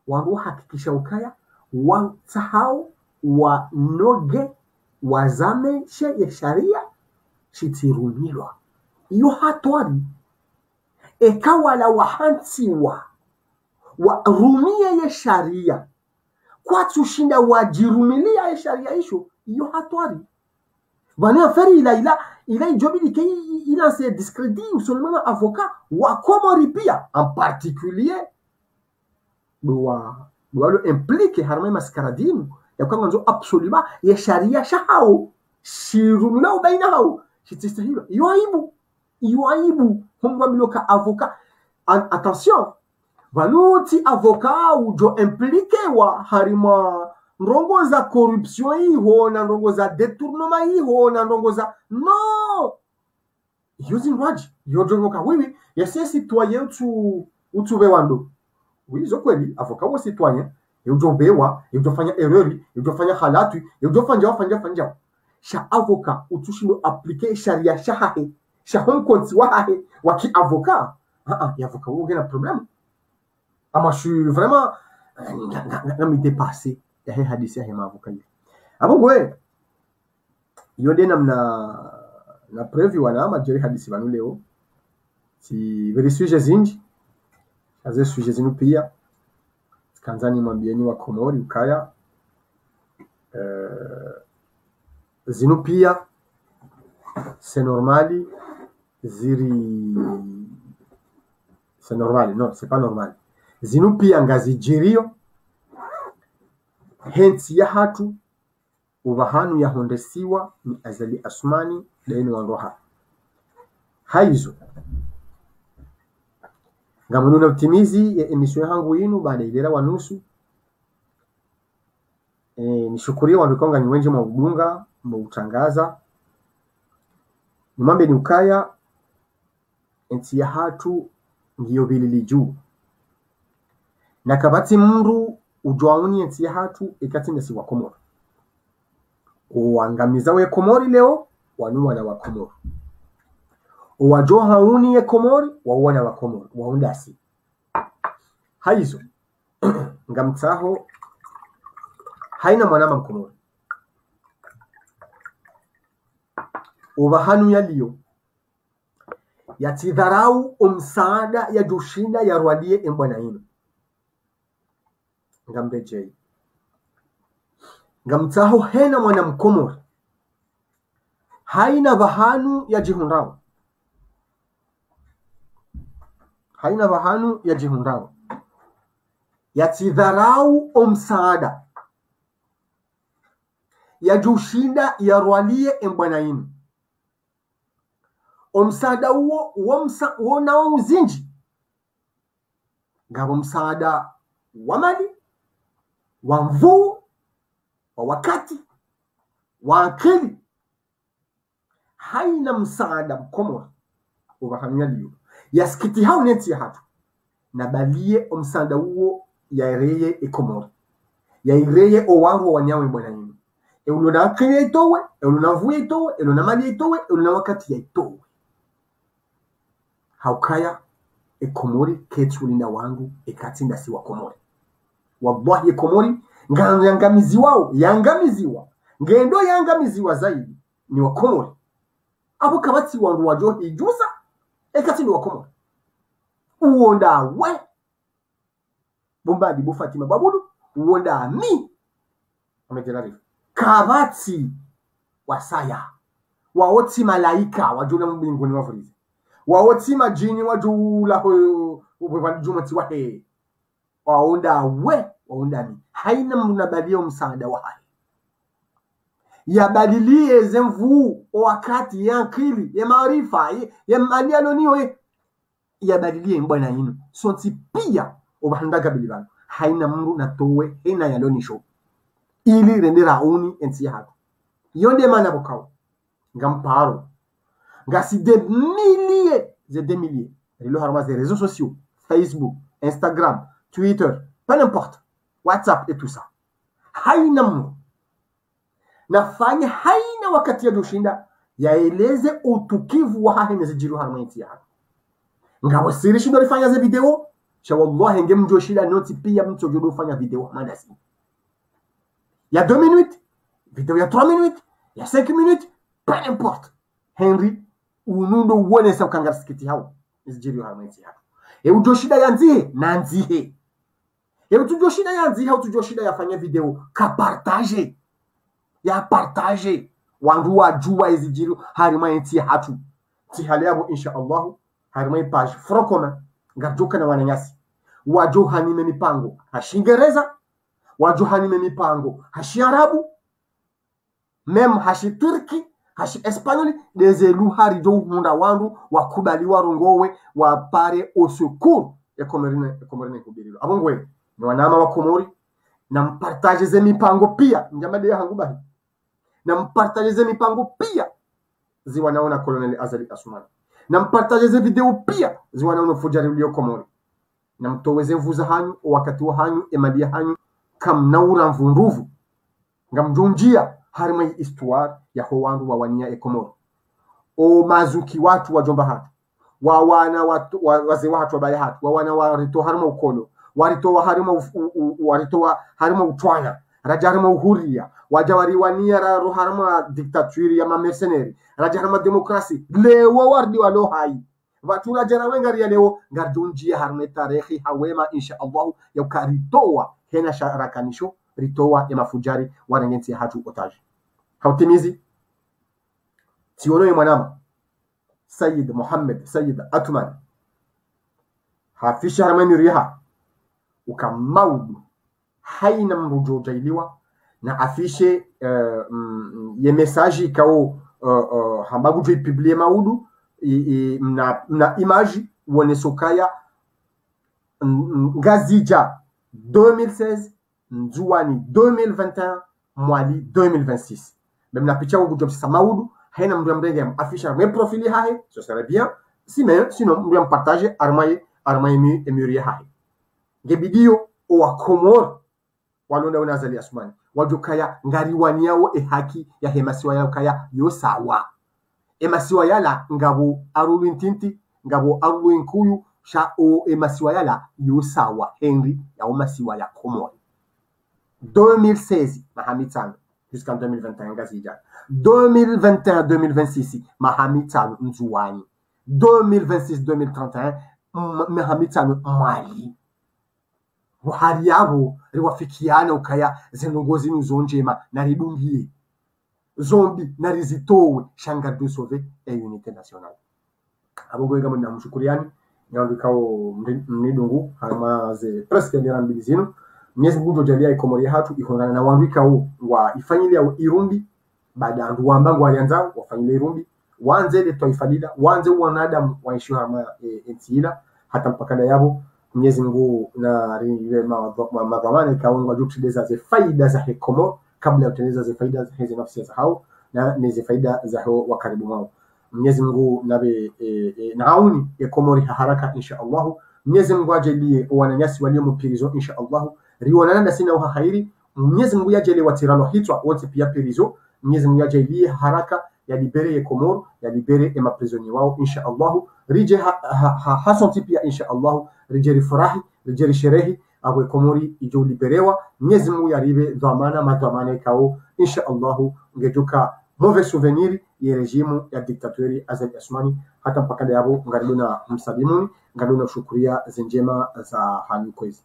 wandu hakikisha ukaya wansahau wa noge wazame she ya sharia shitirumilwa. Iyo hatwari ekawala wahansiwa wa rumia ya sharia kwa tushinda wajirumilia ya sharia isho. Iyo hatwari vane aferi ila ijobili ke ila se discrédit ou seulement avocat wa komori pia en particulier lo implique harma maskaradinu ya kwanga nzo absolument ya sharia shahao shirumila baina hao shitistahila. Iyo aibu homba miloka avocat. Attention valuti avocat ujo implique wa harima ndongo za corruption hiho na ndongo za détournement hiho na ndongo za no using waji yojoka wiwi yesi citoyen tu bewando. Oui, zo kweli avocat wa citoyen yojobewa yojofanya errori yojofanya halatu yojofanya sha avocat utushindo appliquer sharia shahahe shahon konti wahahe waki avocat ya avocat ngena problème. Ama je suis vraiment me dépasser ya hadithi ya hema avocat hivi. Abo ngwe yode na preview wana majeri hadithi banu leo si very suje zinji aze suje zinu pia kanzani mwambieni wa Komori ukaya zinu pia c'est normali c'est normal, non, c'est pas normal. Zinu pia ngazi jirio hensi ya hatu ubahanu ya hondesiwa ni azali asmani daini wanroha haizo ngamununa utimizi ya emission hangu inu baada ilera wanusu. Nishukuria wandukonga ni wenje maudunga mautangaza nimambe ni ukaya ensi ya hatu ngiyo bilili juu na kabati mru ujuauni ensi ya hatu ikati nesi wa Komoro uangamiza we Komori leo wanuwa na wa Komoro uwajo hauni ye Komori wawana wa Komoro waundasi haizo ngamtaho haina mwanama Mkomori ubahanu yaliyo yatidharau umsaada ya jushinda ya rwadie embwana ino ngambejei ngamtaho hena mwana Mkomori haina bahanu ya jihundao yatidharau umsaada ya jushinda ya rwadie embwana ino. Omsaada uo nao uzinji ngabo msaada wa mali wa mvuu wa wakati wa akili haina msaada Mkomori ubahanya liyo yaskiti hao neti ya hatu na balie omsaada uo ya ireye Komori ya ireye owaru wa wanyawe mbwana yinu ulona akili itowe ulona vuye itowe ulona mali itowe ulona wakati ya itowe haukaya Komori ketulinda wangu ekatinda si wa Komori wallahi Komori yangamiziwa ngendo yangamiziwa zaidi ni wa Komori abo kabati wangu wajo hijusa ekatini wa Komori uonda we bombadi bo Fatima babudu uonda mi amejelari kabati wasaya waoti malaika wajuna mbinguni wafurizi waoti majini wajula ho wajumati wahe waonda ni haina mnabalia msaada wa hai yabadilie zemvu wakati ya akili ya maarifa ya malialoniyo yabadilie mbona yinu sonti pia obahandaga bilibano haina mru na towe hena yalonisho ili rendera uni enti hatu yonde mana bokao ngamparo ngasi des milliers rilo harma des réseaux sociaux Facebook, Instagram, Twitter, peu n'importe, WhatsApp et tout ça haina mru nafanya haina wakati ya doshinda yaeleze utukivu wa hahe nezijiru harma enti hatu ngawasiri shindo rifanya ze video cha wallahi ngemjoshida noti pia mtu jodo fanya video madasi ya 2 minutes video ya 3 minutes ya 5 minutes peu importe Henry unundo uone sa kangarskiti hao izijiri harmenti hao ujoshida yanzihe nanzihe ujoshida yanzihe ujoshida yafanya video ka partage wandu wajua izijiri harmenti hatu tihali abo insha Allah harmai page frokoma ngajoka na wananyasi wajohani mipango hashingereza wajohani mipango hashiarabu mem hashiturki hashi espanyoli dezelu hari do munda wandu wakubali warongowe wapare au secours ya komerine kubirilo abongwe ni wanama wa Komori na mpartage ze mipango pia njamade ya hangubahi na mpartage ze mipango pia ziwanaona Colonel Azali Asumani na mpartage ze video pia ziwanaona fujari ulio Komori na mtoweze mvuza hanyu wakati wa hanyu emadia hanyu kam naura mvunduvu ngamjunjia harima histoire ya howandu wa wania Komori o mazuki watu wa jomba hatu wawana watu waze watu wabaya hatu wawana warito harima ukolo warito wa harima utwana rajarima uhuria wajawari wania ra harima diktaturi ya mamercenary rajarima demokrasi lewo wardi walo hai Vatura jana wenga ria leo ngardunjia harme tarehi hawema insha Allah yukaritoa hena sharakanisho ritoa ya mafujari wanangensi hatu otaji hautimizi tionoye mwanama Sayyid Muhammad Sayyid Atman hafisha harmeni riha ukamaudu haina mrujo jailiwa na afishe ye message kao hambagu joi publie maudu na image wonesokaya ngazija 2016 nzuani 2021 mwali 2026 même na picha wangu job sasa maudu haina mdu mbrenge afisha mes profili hahe ce serait bien sinon mdu partager armaye mi emuri hahe gebidio o Komor walonda unazali Asumani wajukaya ngariwani yao haki ya hemasiwa yao kaya yo sawa emasiwa yala ngabo arulu ntinti ngabo arulu nkuyu sha o emasiwa yala yo sawa Henry ya masiwa ya Komor 2016 mahamitano jusqu'en 2021 ngazija 2021-2026 mahamitano nzuwani 2026-2031 mahamitano Mali Buhari yabo riwafikiana ukaya zenongozi nuzonjema na ribungie zombi na rizitowe shanga du sauver et unité nationale abogo ngamo na mshukuriani nyandikao mnidungu harma ze presque ndira zino Mwenyezi Mungu jojalia Komori hatu ihongana na wandikao wa ifanyilia Irumbi baada ndu wambangu walianza wafanyile Irumbi wanze ile toifadida wanze wanadamu waishi harma entila hata mpakada yabo Mwenyezi Mungu na riwe madhamani kaungwa jukideza ze faida za Komori kabla ya kutengeneza ze faida za hizo nafsi za hao na ni ze faida za hao wa karibu wao Mwenyezi Mungu nabe nauni Komori haraka insha Allah Mwenyezi Mungu ajalie wananyasi walio mpirizo insha Allah riwanana sina uha khairi Mwenyezi Mungu yajalie watirano hitwa wote pia perizo. Mwenyezi Mungu yajalie haraka ya libere ye Komoro, ya libere ya maprisonnier wao insha Allah. Rije hasonti pia insha Allah, rije rifurahi, rije risherehi awe Komori ijo liberewa. Mwenyezi Mungu yaribe dhamana madhamana ikao insha Allah. Ngejuka mauvais souvenir ya rejimu ya diktatori Azali Asmani hata mpaka yabo ngaluna msalimuni ngaluna shukuria zenjema za hali kwezi.